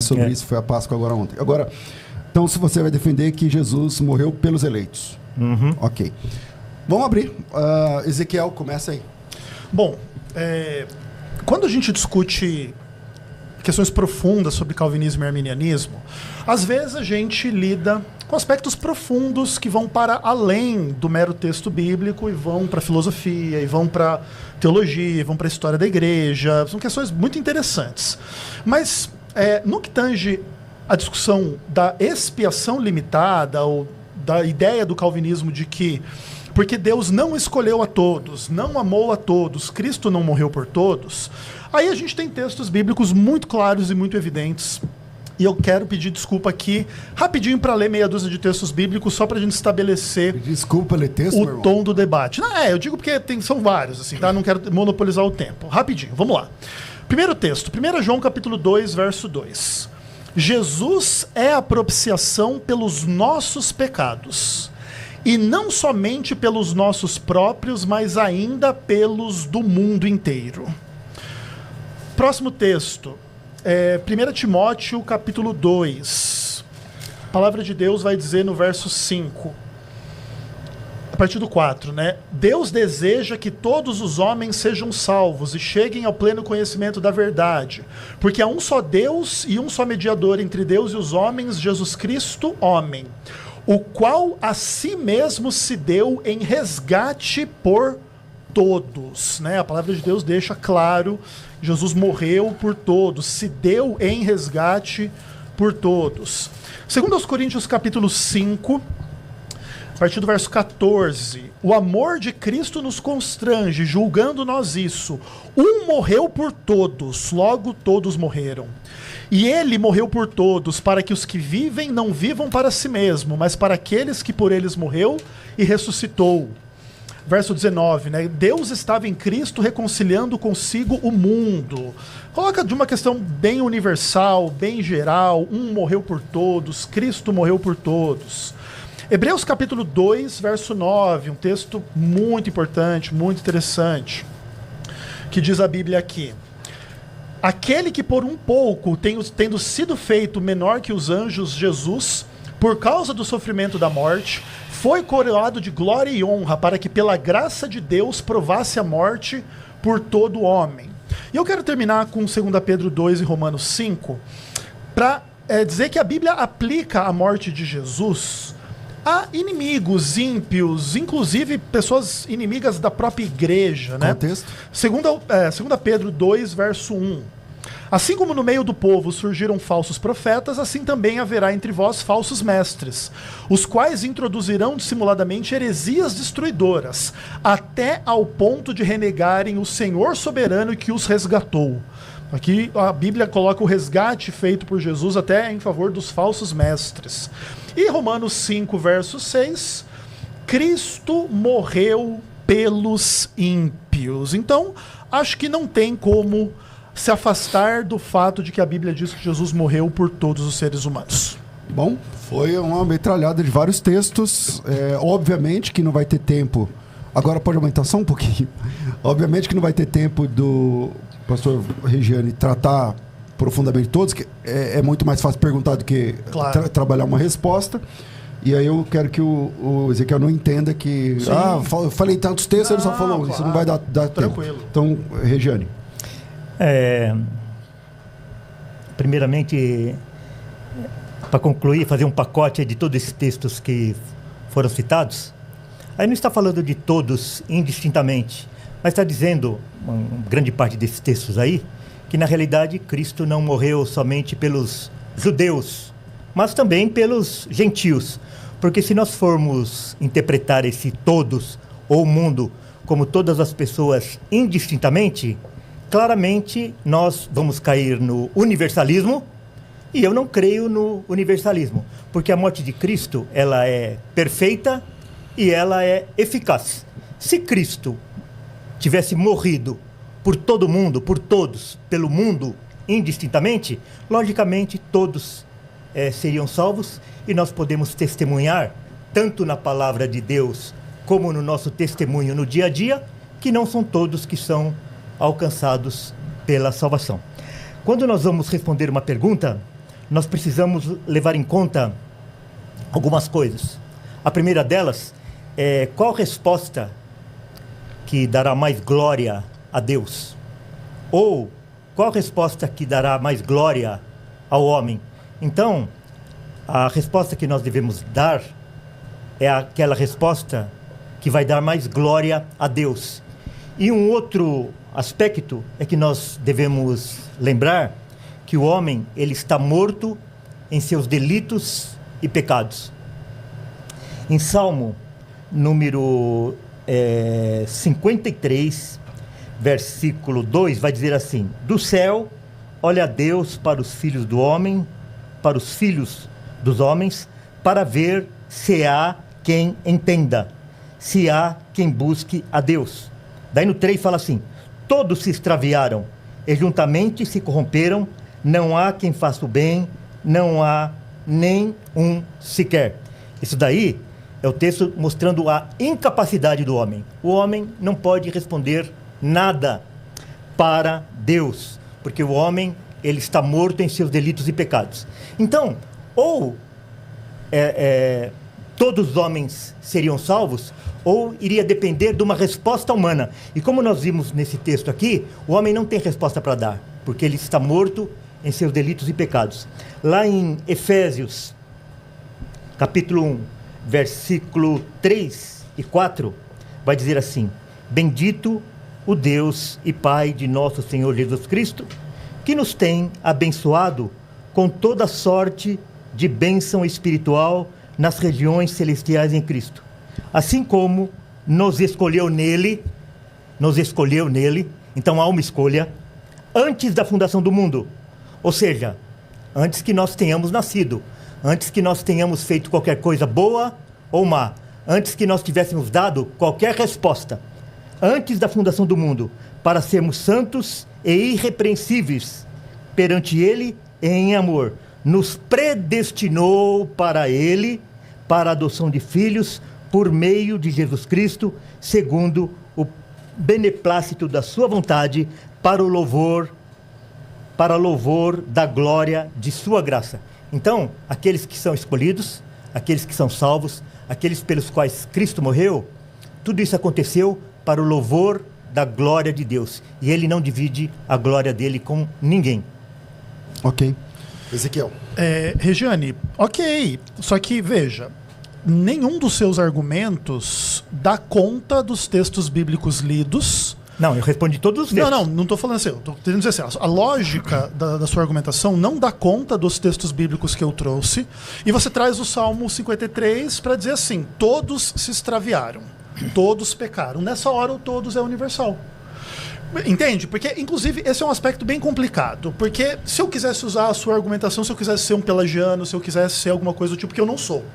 sobre isso, foi a Páscoa agora ontem. Agora, então se você vai defender que Jesus morreu pelos eleitos. Ok. Vamos abrir. Ezequiel, começa aí. Bom, quando a gente discute questões profundas sobre calvinismo e arminianismo, às vezes a gente lida com aspectos profundos que vão para além do mero texto bíblico e vão para a filosofia, e vão para teologia, e vão para a história da igreja. São questões muito interessantes. Mas no que tange a discussão da expiação limitada, ou da ideia do calvinismo de que porque Deus não escolheu a todos, não amou a todos, Cristo não morreu por todos, aí a gente tem textos bíblicos muito claros e muito evidentes. E eu quero pedir desculpa aqui, rapidinho, para ler meia dúzia de textos bíblicos, só para a gente estabelecer ler texto, o tom do debate. Não, eu digo porque são vários, assim, tá? Não quero monopolizar o tempo. Rapidinho, vamos lá. Primeiro texto, 1 João capítulo 2, verso 2. Jesus é a propiciação pelos nossos pecados. E não somente pelos nossos próprios, mas ainda pelos do mundo inteiro. Próximo texto, 1 Timóteo capítulo 2. A palavra de Deus vai dizer no verso 5, a partir do 4, né? Deus deseja que todos os homens sejam salvos e cheguem ao pleno conhecimento da verdade, porque há um só Deus e um só mediador entre Deus e os homens, Jesus Cristo, homem, o qual a si mesmo se deu em resgate por todos, né? A palavra de Deus deixa claro, Jesus morreu por todos, se deu em resgate por todos. Segundo aos Coríntios capítulo 5, a partir do verso 14, o amor de Cristo nos constrange, julgando nós isso. Um morreu por todos, logo todos morreram. E ele morreu por todos, para que os que vivem não vivam para si mesmo, mas para aqueles que por eles morreu e ressuscitou. Verso 19, né? Deus estava em Cristo reconciliando consigo o mundo. Coloca de uma questão bem universal, bem geral. Um morreu por todos, Cristo morreu por todos. Hebreus capítulo 2, verso 9, um texto muito importante, muito interessante, que diz a Bíblia aqui: aquele que por um pouco, tendo sido feito menor que os anjos, Jesus, por causa do sofrimento da morte, foi coroado de glória e honra, para que pela graça de Deus provasse a morte por todo homem. E eu quero terminar com 2 Pedro 2 e Romanos 5, para dizer que a Bíblia aplica a morte de Jesus a inimigos, ímpios, inclusive pessoas inimigas da própria igreja, né? Contexto. 2 Pedro 2, verso 1. Assim como no meio do povo surgiram falsos profetas, assim também haverá entre vós falsos mestres, os quais introduzirão dissimuladamente heresias destruidoras, até ao ponto de renegarem o Senhor soberano que os resgatou. Aqui a Bíblia coloca o resgate feito por Jesus até em favor dos falsos mestres. E Romanos 5, verso 6, Cristo morreu pelos ímpios. Então, acho que não tem como se afastar do fato de que a Bíblia diz que Jesus morreu por todos os seres humanos. Bom, foi uma metralhada de vários textos. Obviamente que não vai ter tempo. Agora pode aumentar só um pouquinho. Obviamente que não vai ter tempo do pastor Regiane tratar profundamente todos, que é muito mais fácil perguntar do que trabalhar uma resposta. E aí eu quero que o Ezequiel não entenda que eu falei tantos textos, ele só falou, claro, isso não vai dar tranquilo. Tempo. Então, Regiane. Primeiramente, para concluir, fazer um pacote de todos esses textos que foram citados, aí não está falando de todos indistintamente, mas está dizendo, uma grande parte desses textos aí, que na realidade Cristo não morreu somente pelos judeus, mas também pelos gentios. Porque se nós formos interpretar esse todos, ou o mundo, como todas as pessoas indistintamente, claramente nós vamos cair no universalismo, e eu não creio no universalismo, porque a morte de Cristo, ela é perfeita e ela é eficaz. Se Cristo tivesse morrido por todo mundo, por todos, pelo mundo, indistintamente, logicamente todos seriam salvos, e nós podemos testemunhar, tanto na palavra de Deus, como no nosso testemunho no dia a dia, que não são todos que são alcançados pela salvação. Quando nós vamos responder uma pergunta, nós precisamos levar em conta algumas coisas. A primeira delas é qual resposta que dará mais glória a Deus? Ou qual resposta que dará mais glória ao homem? Então, a resposta que nós devemos dar é aquela resposta que vai dar mais glória a Deus. E um outro aspecto é que nós devemos lembrar que o homem, ele está morto em seus delitos e pecados. Em Salmo número 53, versículo 2, vai dizer assim: do céu olha Deus para os filhos do homem, para os filhos dos homens, para ver se há quem entenda, se há quem busque a Deus. Daí no 3 fala assim: todos se extraviaram e juntamente se corromperam, não há quem faça o bem, não há nem um sequer. Isso daí é o texto mostrando a incapacidade do homem. O homem não pode responder nada para Deus, porque o homem, ele está morto em seus delitos e pecados. Então, ou todos os homens seriam salvos, ou iria depender de uma resposta humana. E como nós vimos nesse texto aqui, o homem não tem resposta para dar, porque ele está morto em seus delitos e pecados. Lá em Efésios, capítulo 1, versículo 3 e 4, vai dizer assim: bendito o Deus e Pai de nosso Senhor Jesus Cristo, que nos tem abençoado com toda sorte de bênção espiritual nas regiões celestiais em Cristo, assim como nos escolheu nele, então há uma escolha, antes da fundação do mundo, ou seja, antes que nós tenhamos nascido, antes que nós tenhamos feito qualquer coisa boa ou má, antes que nós tivéssemos dado qualquer resposta, antes da fundação do mundo, para sermos santos e irrepreensíveis perante Ele em amor, nos predestinou para Ele, para a adoção de filhos, por meio de Jesus Cristo, segundo o beneplácito da sua vontade, para o louvor da glória de sua graça. Então, aqueles que são escolhidos, aqueles que são salvos, aqueles pelos quais Cristo morreu, tudo isso aconteceu para o louvor da glória de Deus. E Ele não divide a glória dele com ninguém. Ok. Ezequiel. Regiane, ok. Só que, veja, nenhum dos seus argumentos dá conta dos textos bíblicos lidos. Não, eu respondi todos os textos. Não estou falando assim. Estou querendo dizer assim, a lógica da sua argumentação não dá conta dos textos bíblicos que eu trouxe. E você traz o Salmo 53 para dizer assim: todos se extraviaram, todos pecaram. Nessa hora, o todos é universal. Entende? Porque, inclusive, esse é um aspecto bem complicado. Porque se eu quisesse usar a sua argumentação, se eu quisesse ser um pelagiano, se eu quisesse ser alguma coisa do tipo, que eu não sou,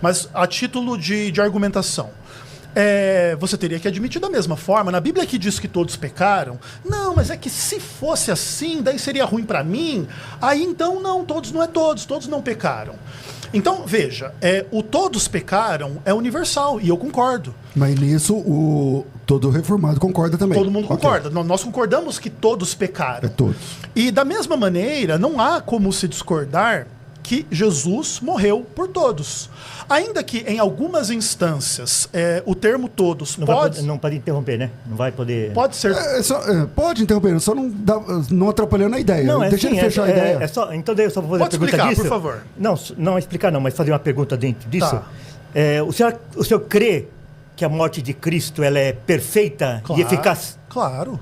mas a título de argumentação, você teria que admitir da mesma forma. Na Bíblia que diz que todos pecaram, não, mas é que se fosse assim, daí seria ruim para mim. Aí então não, todos não é todos não pecaram. Então, veja, o todos pecaram é universal, e eu concordo. Mas nisso todo reformado concorda também. Todo mundo concorda. Nós concordamos que todos pecaram. Todos. E da mesma maneira, não há como se discordar que Jesus morreu por todos. Ainda que em algumas instâncias o termo todos não pode interromper, né? Não vai poder... Pode ser. Pode interromper, só não atrapalhando a ideia. Não, Deixa ele fechar a ideia. Então daí eu só vou fazer pode a pergunta explicar, disso. por favor. Não explicar não, mas fazer uma pergunta dentro disso. Tá. O senhor crê que a morte de Cristo ela é perfeita e eficaz? Claro.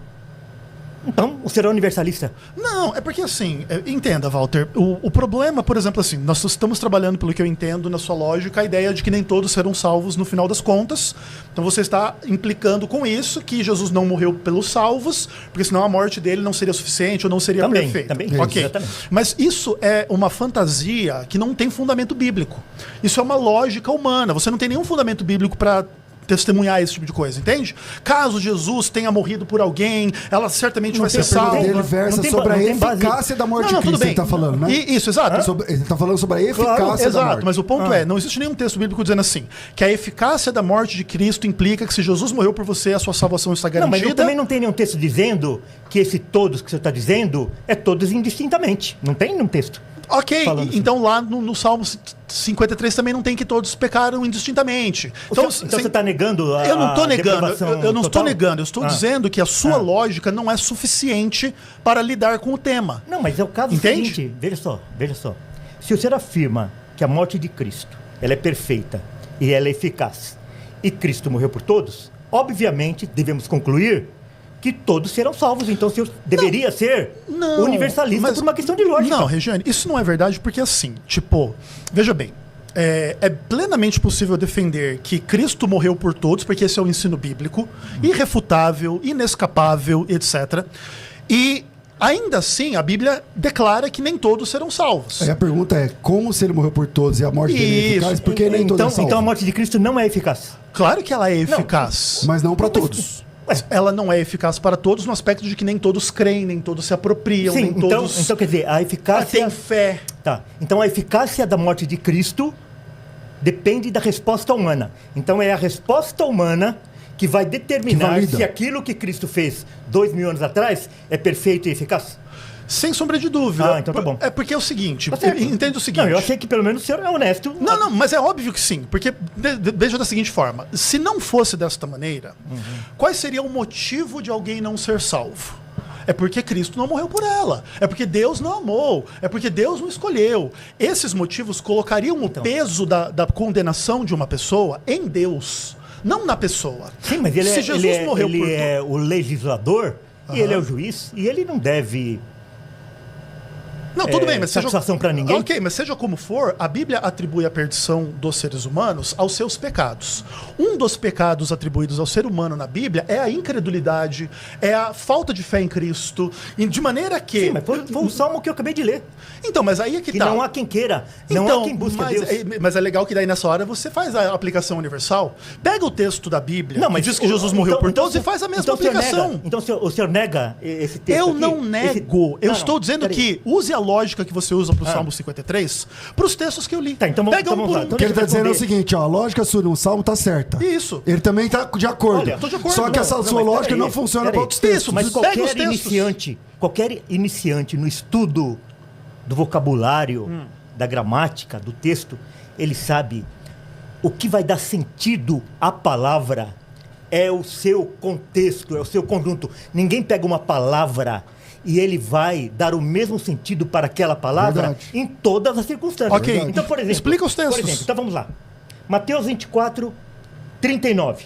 Então, o senhor é universalista? Não, é porque assim, entenda, Walter, o problema, por exemplo, assim, nós estamos trabalhando, pelo que eu entendo, na sua lógica, a ideia de que nem todos serão salvos no final das contas. Então você está implicando com isso, que Jesus não morreu pelos salvos, porque senão a morte dele não seria suficiente ou não seria perfeita. Também, ok. Exatamente. Mas isso é uma fantasia que não tem fundamento bíblico. Isso é uma lógica humana. Você não tem nenhum fundamento bíblico para testemunhar esse tipo de coisa, entende? Caso Jesus tenha morrido por alguém, ela certamente vai ser salva. Ele versa sobre a eficácia da morte de Cristo, ele está falando, né? Isso, exato. Ele está falando sobre a eficácia da morte. Mas o ponto não existe nenhum texto bíblico dizendo assim, que a eficácia da morte de Cristo implica que se Jesus morreu por você, a sua salvação está garantida. Não, mas também não tem nenhum texto dizendo que esse todos que você está dizendo é todos indistintamente. Não tem nenhum texto. Ok, falando assim. então lá no Salmo 53 também não tem que todos pecaram indistintamente. Então Então você está negando a eu não estou negando, depravação eu não estou total? negando, eu estou dizendo que a sua lógica não é suficiente para lidar com o tema. Não, mas é o caso Entende? seguinte, veja só. Se o senhor afirma que a morte de Cristo, ela é perfeita e ela é eficaz, e Cristo morreu por todos, obviamente devemos concluir que todos serão salvos. Então o senhor deveria ser universalista por uma questão de lógica. Não, Regiane, isso não é verdade porque assim, tipo, veja bem, é plenamente possível defender que Cristo morreu por todos, porque esse é o ensino bíblico, irrefutável, inescapável, etc. E ainda assim, a Bíblia declara que nem todos serão salvos. Aí a pergunta é, como se ele morreu por todos e a morte dele é eficaz, por que nem todos então, é salvo? então a morte de Cristo não é eficaz. Claro que ela é eficaz. Mas não para todos. Ela não é eficaz para todos no aspecto de que nem todos creem, nem todos se apropriam, nem então, todos então quer dizer, a eficácia... têm fé. Tá. Então a eficácia da morte de Cristo depende da resposta humana. Então é a resposta humana que vai determinar valida. se aquilo que Cristo fez 2000 anos atrás é perfeito e eficaz. Sem sombra de dúvida. Ah, então tá bom. É porque é o seguinte, Tá certo. entende o seguinte. Não, eu achei que pelo menos o senhor é honesto. Não, mas é óbvio que sim, porque veja da seguinte forma, se não fosse desta maneira, qual seria o motivo de alguém não ser salvo? É porque Cristo não morreu por ela. É porque Deus não amou. É porque Deus não escolheu. Esses motivos colocariam o peso da condenação de uma pessoa em Deus, não na pessoa. Sim, mas ele, se Jesus morreu por é o legislador e ele é o juiz e ele não deve... Não, tudo bem, mas satisfação para ninguém. Ok, mas seja como for, a Bíblia atribui a perdição dos seres humanos aos seus pecados. Um dos pecados atribuídos ao ser humano na Bíblia é a incredulidade, é a falta de fé em Cristo, e de maneira que... Sim, mas foi o salmo que eu acabei de ler. Então, mas aí é que Que tá. não há quem queira, não Então, há quem busque mas, Deus. mas é legal que daí nessa hora você faz a aplicação universal, pega o texto da Bíblia, Não, mas que diz que Jesus morreu por todos então, e faz a mesma então aplicação. Então o senhor nega esse texto Eu aqui? não nego. Eu Não, estou dizendo peraí. que use a lógica que você usa para o Salmo 53 para os textos que eu li. Tá, então vamos- Pega então um vamos por lá. um. Então O que ele tá Deixa eu dizendo é o responder. seguinte, ó, a lógica sua no Salmo tá certa. Isso. Ele também tá de acordo. Olha, tô de acordo. Só que essa Não, sua mas lógica peraí, não funciona peraí. para outros textos. Isso, Mas Pega os textos. qualquer iniciante no estudo do vocabulário, da gramática, do texto, ele sabe o que vai dar sentido à palavra é o seu contexto, é o seu conjunto. Ninguém pega uma palavra e ele vai dar o mesmo sentido para aquela palavra Verdade. em todas as circunstâncias. Ok, Então, por exemplo, explica os textos. Por exemplo, então vamos lá. Mateus 24, 39.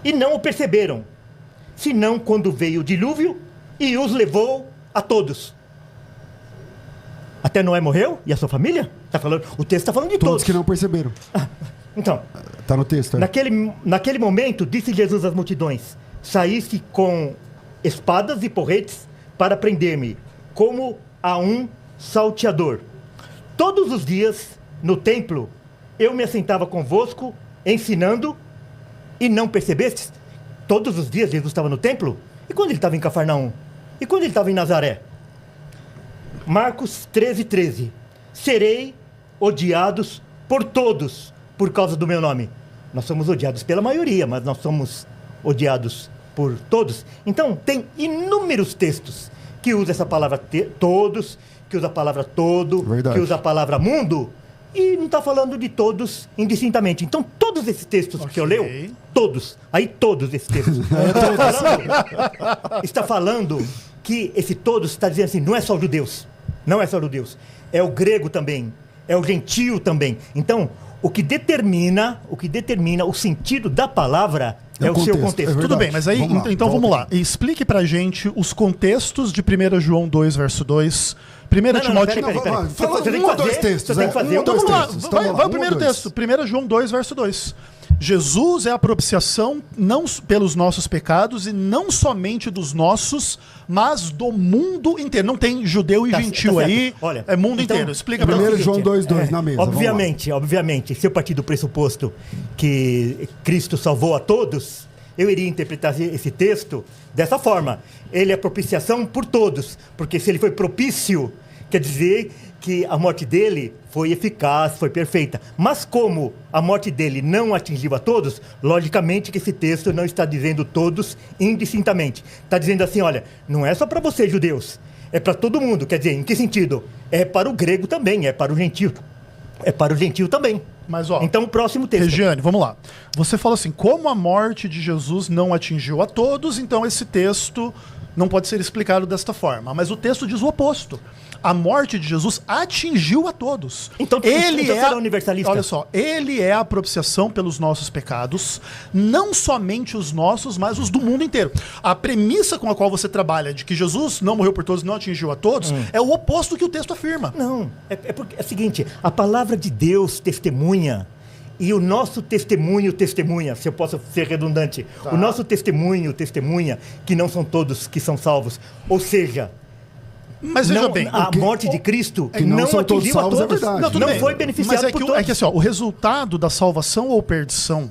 E não o perceberam, senão quando veio o dilúvio e os levou a todos. Até Noé morreu e a sua família? O texto está falando de Todos todos. que não perceberam. Então, Tá no texto, é. naquele momento, disse Jesus às multidões: saísse com espadas e porretes para prender-me, como a um salteador. Todos os dias, no templo, eu me assentava convosco, ensinando, e não percebestes? Todos os dias Jesus estava no templo? E quando ele estava em Cafarnaum? E quando ele estava em Nazaré? Marcos 13:13. Serei odiados por todos por causa do meu nome. Nós somos odiados pela maioria, mas nós somos odiados por todos. Então, tem inúmeros textos que usam essa palavra todos, que usa a palavra todo, Verdade. que usa a palavra mundo, e não está falando de todos indistintamente. Então, todos esses textos que eu leio, todos esses textos, está falando que esse todos está dizendo assim, não é só os judeus, não é só os judeus, é o grego também, é o gentio também. Então, o que determina o sentido da palavra é o seu contexto. verdade. Tudo bem, mas aí, Vamos lá, então vamos volta lá. Explique pra gente os contextos de 1 João 2, verso 2. 1 Timóteo... peraí. Fala Você tem um que ou dois fazer- textos, você tem que fazer um ou dois Vamos lá, textos. Então, vai vamos lá, o primeiro um ou dois. texto. 1 João 2, verso 2. Jesus é a propiciação não pelos nossos pecados e não somente dos nossos, mas do mundo inteiro. Não tem judeu e gentil certo. aí, Olha, é mundo então, inteiro. Explica pra então é o nós. 1 João seguinte, 2:2 na mesa, vamos lá. Obviamente, se eu partir do pressuposto que Cristo salvou a todos, eu iria interpretar esse texto dessa forma. Ele é propiciação por todos, porque se ele foi propício, quer dizer que a morte dele foi eficaz, foi perfeita. Mas como a morte dele não atingiu a todos, logicamente que esse texto não está dizendo todos indistintamente. Está dizendo assim, olha, não é só para vocês, judeus, é para todo mundo. Quer dizer, em que sentido? É para o grego também, é para o gentil. É para o gentil também. Mas, ó, então, o próximo texto. Regiane, vamos lá. Você fala assim, como a morte de Jesus não atingiu a todos, então esse texto não pode ser explicado desta forma. Mas o texto diz o oposto. A morte de Jesus atingiu a todos. Então, ele você é universalista. Olha só, ele é a propiciação pelos nossos pecados, não somente os nossos, mas os do mundo inteiro. A premissa com a qual você trabalha de que Jesus não morreu por todos, não atingiu a todos, é o oposto do que o texto afirma. Não, porque é o seguinte, a palavra de Deus testemunha. E o nosso testemunho testemunha, se eu posso ser redundante, Tá. O nosso testemunho testemunha que não são todos que são salvos. Ou seja, Mas veja bem, a morte de Cristo que não são todos atingiu a salvos, é todos. verdade. Não, tudo Não bem. foi beneficiado Mas por todos. é que assim, ó, o resultado da salvação ou perdição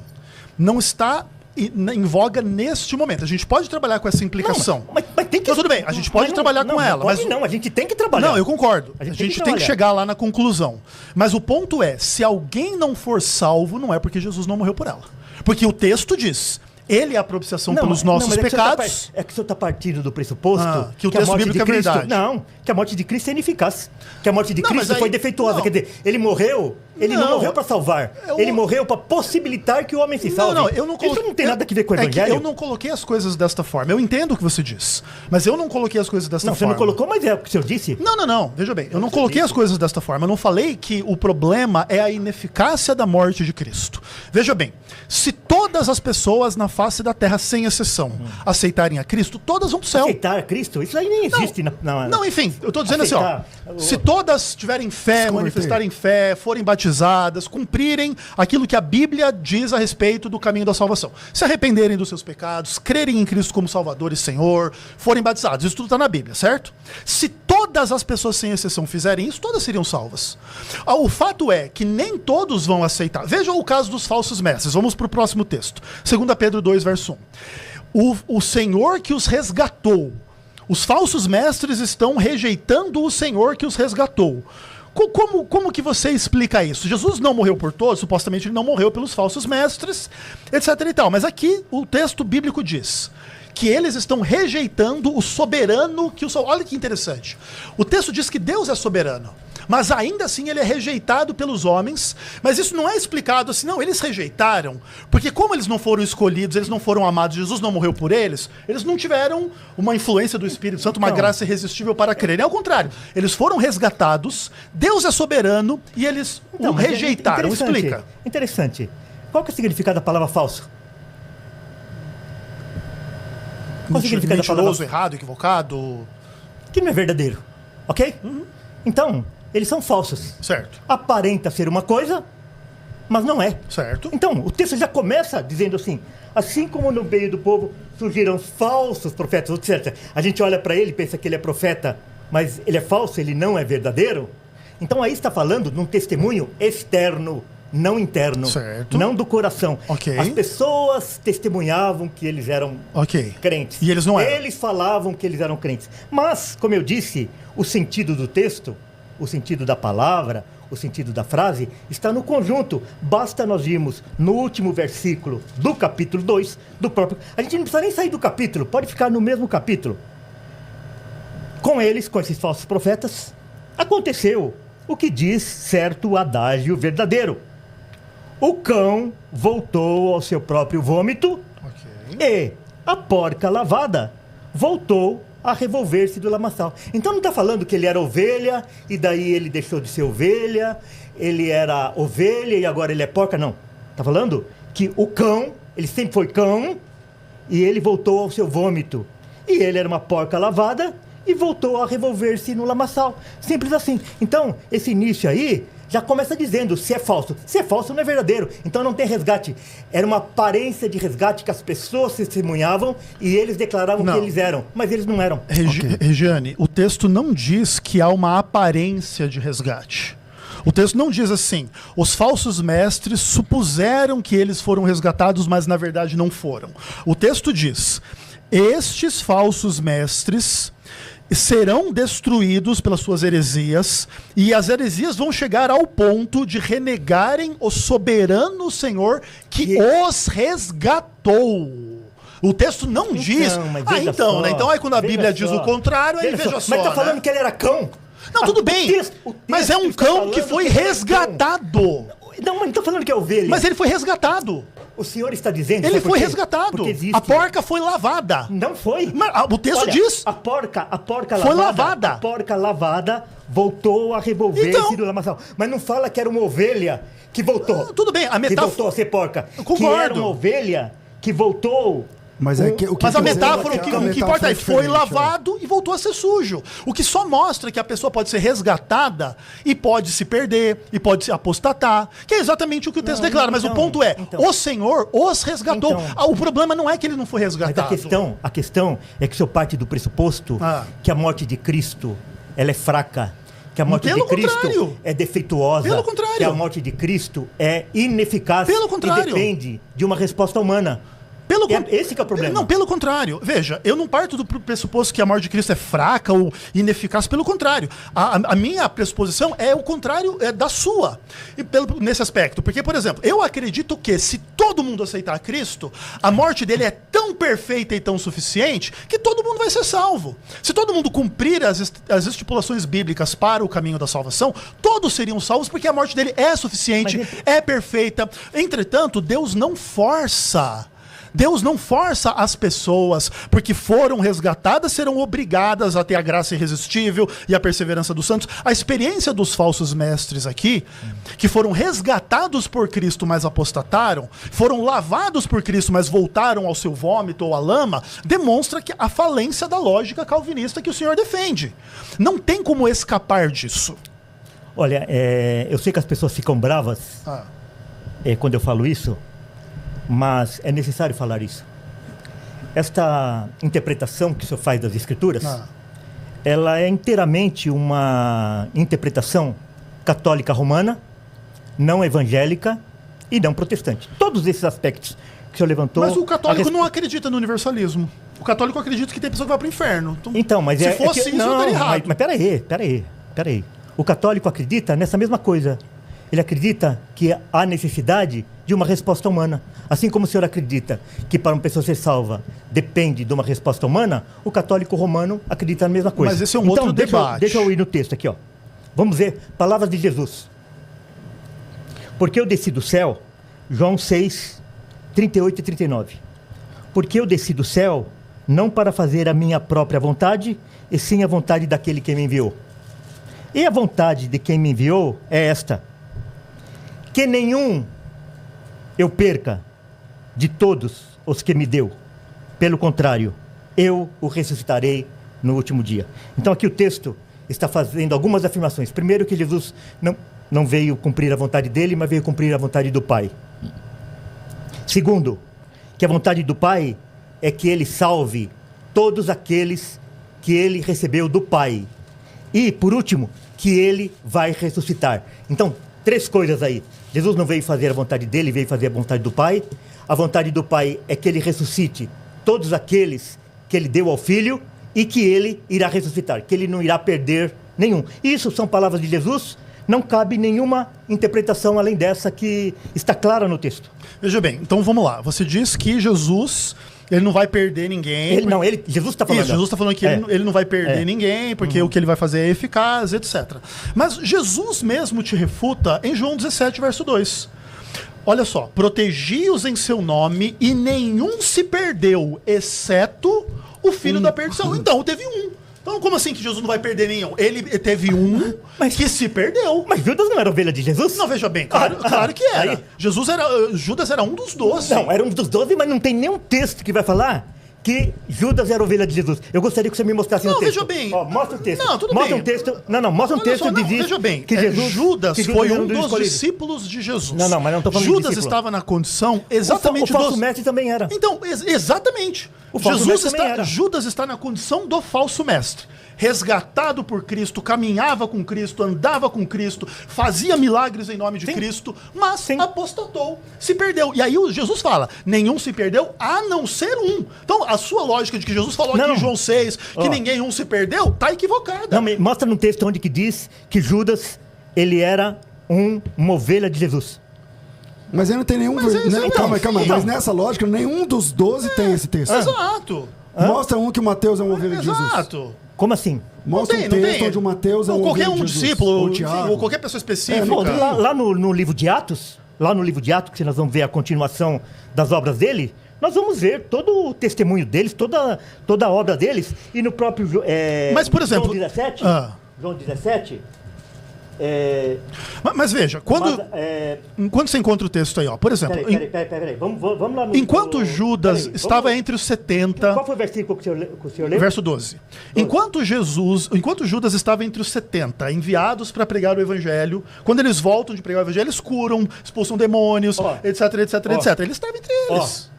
não está em voga neste momento. A gente pode trabalhar com essa implicação. Não, mas tem que... Então, tudo bem, a gente pode trabalhar com ela. Mas Mas não, a gente tem que trabalhar. Não, eu concordo. A A gente, gente tem que tem que trabalhar. chegar lá na conclusão. Mas o ponto é, se alguém não for salvo, não é porque Jesus não morreu por ela. Porque o texto diz, ele é a propiciação pelos nossos mas pecados. É que o senhor está partindo do pressuposto que o a texto morte bíblico de é Cristo... verdade. Não, que a morte de Cristo é ineficaz. Que a morte de Não, Cristo mas aí- foi defeituosa. não. Quer dizer, ele morreu para salvar. Eu- Ele morreu para possibilitar que o homem se salve. Não, eu não coloquei. Isso não tem nada a ver com o É que evangelho. eu não coloquei as coisas desta forma. Eu entendo o que você diz. Mas eu não coloquei as coisas desta Não, você forma. não colocou, mas é o que o senhor disse. Não. Veja bem, eu não coloquei as coisas desta forma. Eu não falei que o problema é a ineficácia da morte de Cristo. Veja bem, se todas as pessoas na face da terra, sem exceção, aceitarem a Cristo, todas vão pro céu. Aceitar Cristo, isso aí nem existe. Não, enfim, eu tô dizendo Aceitar. assim, ó. Se todas tiverem fé, manifestarem fé, forem batizadas, cumprirem aquilo que a Bíblia diz a respeito do caminho da salvação, se arrependerem dos seus pecados, crerem em Cristo como Salvador e Senhor, forem batizados, isso tudo está na Bíblia, certo? Se todas as pessoas, sem exceção, fizerem isso, todas seriam salvas. O fato é que nem todos vão aceitar. Veja o caso dos falsos mestres. Vamos para o próximo texto. 2 Pedro 2, verso 1. O Senhor que os resgatou. Os falsos mestres estão rejeitando o Senhor que os resgatou. Como que você explica isso? Jesus não morreu por todos, supostamente ele não morreu pelos falsos mestres, etc e tal. Mas aqui o texto bíblico diz que eles estão rejeitando o soberano que o... Olha que interessante. O texto diz que Deus é soberano, mas ainda assim ele é rejeitado pelos homens. Mas isso não é explicado assim, não, eles rejeitaram, porque como eles não foram escolhidos, eles não foram amados, Jesus não morreu por eles não tiveram uma influência do Espírito Santo, uma graça irresistível para crerem. Ao contrário, eles foram resgatados, Deus é soberano e eles o mas rejeitaram. Explica. Interessante. Qual que é o significado da palavra falso? Qual o significado da palavra Mentiroso, errado, equivocado. que não é verdadeiro, ok? Então, eles são falsos. Certo, Aparenta ser uma coisa, mas não é. certo. Então, o texto já começa dizendo assim como no meio do povo surgiram falsos profetas, ou seja, a gente olha para ele e pensa que ele é profeta, mas ele é falso, ele não é verdadeiro. Então aí está falando de um testemunho externo, não interno, Certo. não do coração. Ok. As pessoas testemunhavam que eles eram Ok. crentes. E eles não eram. Eles falavam que eles eram crentes. Mas, como eu disse, o sentido do texto, o sentido da palavra, o sentido da frase, está no conjunto. Basta nós irmos no último versículo do capítulo 2, do próprio... A gente não precisa nem sair do capítulo, pode ficar no mesmo capítulo. Com eles, com esses falsos profetas, aconteceu o que diz certo adágio verdadeiro. O cão voltou ao seu próprio vômito Ok. e a porca lavada voltou a revolver-se do lamaçal. Então não está falando que ele era ovelha e daí ele deixou de ser ovelha, ele era ovelha e agora ele é porca, não. Está falando que o cão, ele sempre foi cão e ele voltou ao seu vômito. E ele era uma porca lavada e voltou a revolver-se no lamaçal. Simples assim. Então, esse início aí já começa dizendo se é falso. Se é falso, não é verdadeiro. Então não tem resgate. Era uma aparência de resgate que as pessoas testemunhavam e eles declaravam Não. que eles eram. Mas eles não eram. Regiane, o texto não diz que há uma aparência de resgate. O texto não diz assim, os falsos mestres supuseram que eles foram resgatados, mas na verdade não foram. O texto diz, estes falsos mestres serão destruídos pelas suas heresias, e as heresias vão chegar ao ponto de renegarem o soberano Senhor que os resgatou. O texto não diz. mas Ah, veja então, só, né? Então aí quando a veja Bíblia diz só. o contrário, aí veja só. Mas tá falando né? que ele era cão? Não, tudo bem. o texto Mas é um está cão falando que foi ele era cão. resgatado. Não, mas não tô falando que é ovelha. Mas ele foi resgatado. O senhor está dizendo... Ele sabe por foi quê? resgatado. Porque existe... A porca foi lavada. Não foi. Mas, o texto Olha, diz. A porca Foi lavada. A porca lavada voltou a revolver-se Então- do lamaçal. Mas não fala que era uma ovelha que voltou. Tudo bem, a Que metáfora. voltou a ser porca. Eu Que era concordo. uma ovelha que voltou... Mas é que, o que Mas a quer dizer metáfora, é o que a importa é que foi diferente, lavado e voltou a ser sujo. O que só mostra que a pessoa pode ser resgatada e pode se perder, e pode se apostatar, que é exatamente o que o texto declara. Mas o ponto é, o Senhor os resgatou. Então- O problema não é que ele não foi Mas resgatado. a questão é que o senhor parte do pressuposto que a morte de Cristo ela é fraca. Que a morte Pelo de Cristo contrário. é defeituosa. Pelo contrário. Que a morte de Cristo é ineficaz. Pelo contrário. E depende de uma resposta humana. Esse que é o problema. Não, pelo contrário. Veja, eu não parto do pressuposto que a morte de Cristo é fraca ou ineficaz, pelo contrário. A minha pressuposição é o contrário da sua, nesse aspecto. Porque, por exemplo, eu acredito que se todo mundo aceitar Cristo, a morte dele é tão perfeita e tão suficiente que todo mundo vai ser salvo. Se todo mundo cumprir as estipulações bíblicas para o caminho da salvação, todos seriam salvos porque a morte dele é suficiente, é perfeita. Entretanto, Deus não força as pessoas, porque foram resgatadas, serão obrigadas a ter a graça irresistível e a perseverança dos santos. A experiência dos falsos mestres aqui, que foram resgatados por Cristo, mas apostataram, foram lavados por Cristo, mas voltaram ao seu vômito ou à lama, demonstra que a falência da lógica calvinista que o senhor defende. Não tem como escapar disso. Olha, eu sei que as pessoas ficam bravas quando eu falo isso, mas é necessário falar isso. Esta interpretação que o senhor faz das Escrituras, ela é inteiramente uma interpretação católica romana, não evangélica e não protestante. Todos esses aspectos que o senhor levantou... Mas o católico não acredita no universalismo. O católico acredita que tem pessoa que vai para o inferno. Então, mas se fosse isso, eu estaria errado. Mas peraí. O católico acredita nessa mesma coisa. Ele acredita que há necessidade de uma resposta humana. Assim como o senhor acredita que para uma pessoa ser salva depende de uma resposta humana, o católico romano acredita na mesma coisa. Mas esse é um outro debate. Deixa eu ir no texto aqui, ó. Vamos ver, palavras de Jesus. Porque eu desci do céu, João 6, 38 e 39. Porque eu desci do céu, não para fazer a minha própria vontade, e sim a vontade daquele que me enviou. E a vontade de quem me enviou é esta: que nenhum eu perca de todos os que me deu. Pelo contrário, eu o ressuscitarei no último dia. Então aqui o texto está fazendo algumas afirmações. Primeiro, que Jesus não veio cumprir a vontade dele, mas veio cumprir a vontade do Pai. Segundo, que a vontade do Pai é que ele salve todos aqueles que ele recebeu do Pai. E, por último, que ele vai ressuscitar. Então, 3 coisas aí. Jesus não veio fazer a vontade dele, veio fazer a vontade do Pai. A vontade do Pai é que ele ressuscite todos aqueles que ele deu ao Filho e que ele irá ressuscitar, que ele não irá perder nenhum. Isso são palavras de Jesus, não cabe nenhuma interpretação além dessa que está clara no texto. Veja bem, então vamos lá. Você diz que Jesus... ele não vai perder ninguém. Jesus está falando. Isso, Jesus está falando que ele não vai perder ninguém, porque o que ele vai fazer é eficaz, etc. Mas Jesus mesmo te refuta em João 17, verso 2. Olha só. Protegi-os em seu nome e nenhum se perdeu, exceto o filho da perdição. Então, teve um. Então, como assim que Jesus não vai perder nenhum? Ele teve um que se perdeu. Mas Judas não era ovelha de Jesus? Não, veja bem, claro que era. Aí, Judas era um dos 12. Não, era um dos 12, mas não tem nenhum texto que vai falar que Judas era ovelha de Jesus. Eu gostaria que você me mostrasse no texto. Veja bem. Ó, mostra o texto. Não, tudo mostra bem. Um texto. Mostra um texto que diz veja bem, que Jesus, Judas que foi era um dos escolhidos. discípulos de Jesus. Não, mas não estou falando de Judas discípulo. estava na condição exatamente o falso mestre também era. Então, exatamente. O falso mestre também era. Judas está na condição do falso mestre. Resgatado por Cristo, caminhava com Cristo, andava com Cristo, fazia milagres em nome de Cristo, mas apostatou, se perdeu. E aí Jesus fala, nenhum se perdeu, a não ser um. Então, a sua lógica de que Jesus falou aqui em João 6, que ninguém se perdeu, está equivocada. Não, mostra no texto onde que diz que Judas, ele era uma ovelha de Jesus. Mas aí não tem nenhum... Calma, mas nessa lógica, nenhum dos 12 tem esse texto. Exato. Mostra um que o Mateus é uma ovelha de Jesus. Exato. Como assim? Mostra um texto onde o Mateus é uma qualquer ovelha um de Jesus. discípulo, ou qualquer pessoa específica. Lá no livro de Atos, que nós vamos ver a continuação das obras dele, nós vamos ver todo o testemunho deles, toda a obra deles, e no próprio Mas, por exemplo... João 17... Mas veja, quando você encontra o texto aí, ó, por exemplo... Peraí. Vamos lá no... Enquanto Judas estava entre os 70... Qual foi o versículo que o senhor leu? Verso 12. Enquanto Judas estava entre os 70, enviados para pregar o evangelho, quando eles voltam de pregar o evangelho, eles curam, expulsam demônios, etc. Ele estava entre eles.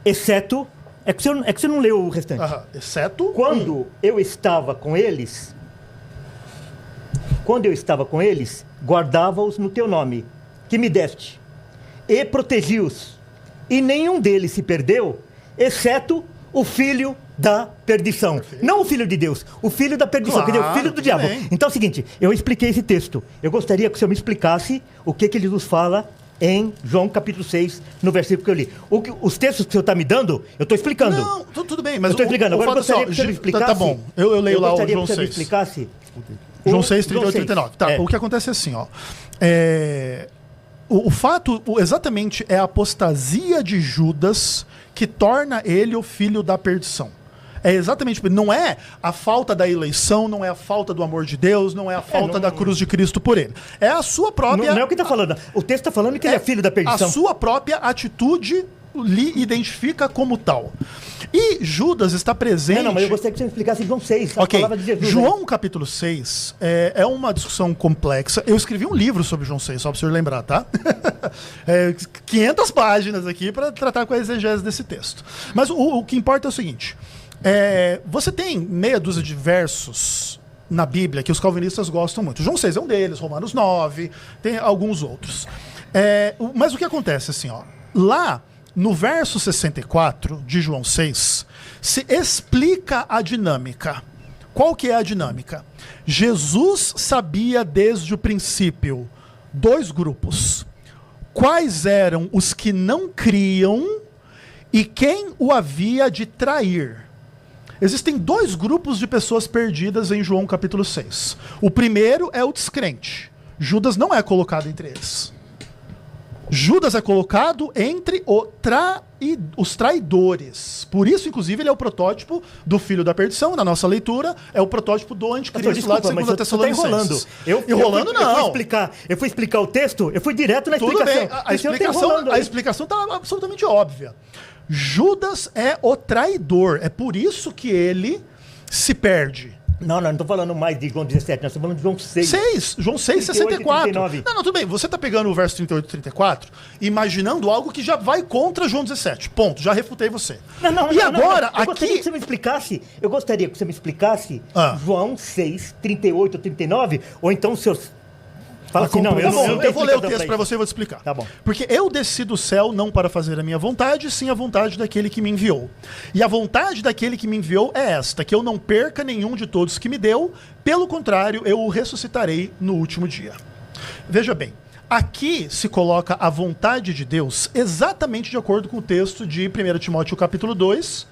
Exceto... É que você não leu o restante. Exceto... Quando eu estava com eles... guardava-os no teu nome, que me deste, e protegi-os. E nenhum deles se perdeu, exceto o filho da perdição. Perfeito. Não o filho de Deus, o filho da perdição, quer dizer, o filho do diabo. Bem. Então é o seguinte, eu expliquei esse texto. Eu gostaria que o senhor me explicasse o que ele nos fala em João capítulo 6, no versículo que eu li. Os textos que o senhor está me dando, eu estou explicando. Não, tudo bem, mas eu estou explicando. Agora eu gostaria que o senhor me explicasse. Tá bom, eu leio lá o João 6. Eu gostaria que o senhor me explicasse... João 6, 38 e 39. Tá, o que acontece é assim, ó. O fato, exatamente, é a apostasia de Judas que torna ele o filho da perdição. É exatamente, não é a falta da eleição, não é a falta do amor de Deus, não é a falta da cruz de Cristo por ele. É a sua própria... Não é o que está falando. O texto está falando que ele é filho da perdição. A sua própria atitude lhe identifica como tal. E Judas está presente... Não, mas eu gostaria que você me explicasse João 6, a palavra de Jesus. João capítulo 6 é uma discussão complexa. Eu escrevi um livro sobre João 6, só para o senhor lembrar, tá? 500 páginas aqui para tratar com a exegese desse texto. Mas o que importa é o seguinte. Você tem meia dúzia de versos na Bíblia que os calvinistas gostam muito. João 6 é um deles, Romanos 9, tem alguns outros. Mas o que acontece assim, ó, lá no verso 64 de João 6, se explica a dinâmica. Qual que é a dinâmica? Jesus sabia desde o princípio 2 grupos. Quais eram os que não criam e quem o havia de trair? Existem 2 grupos de pessoas perdidas em João capítulo 6. O primeiro é o descrente. Judas não é colocado entre eles. Judas é colocado entre os traidores. Por isso, inclusive, ele é o protótipo do filho da perdição. Na nossa leitura, é o protótipo do anticristo lá de 2 Tessalonicenses. Enrolando não. Eu fui explicar o texto, eu fui direto na explicação. Bem, a explicação está absolutamente óbvia. Judas é o traidor. É por isso que ele se perde. Não estou falando mais de João 17, nós estamos falando de João 6. João 6, 64. Não, tudo bem. Você está pegando o verso 38 e 34, imaginando algo que já vai contra João 17. Ponto, já refutei você. Agora, eu gostaria que você me explicasse, João 6, 38 ou 39, ou então os seus... Fala assim, eu vou ler o texto para você e vou te explicar. Tá bom. Porque eu desci do céu não para fazer a minha vontade, sim a vontade daquele que me enviou. E a vontade daquele que me enviou é esta, que eu não perca nenhum de todos que me deu, pelo contrário, eu o ressuscitarei no último dia. Veja bem, aqui se coloca a vontade de Deus exatamente de acordo com o texto de 1 Timóteo capítulo 2,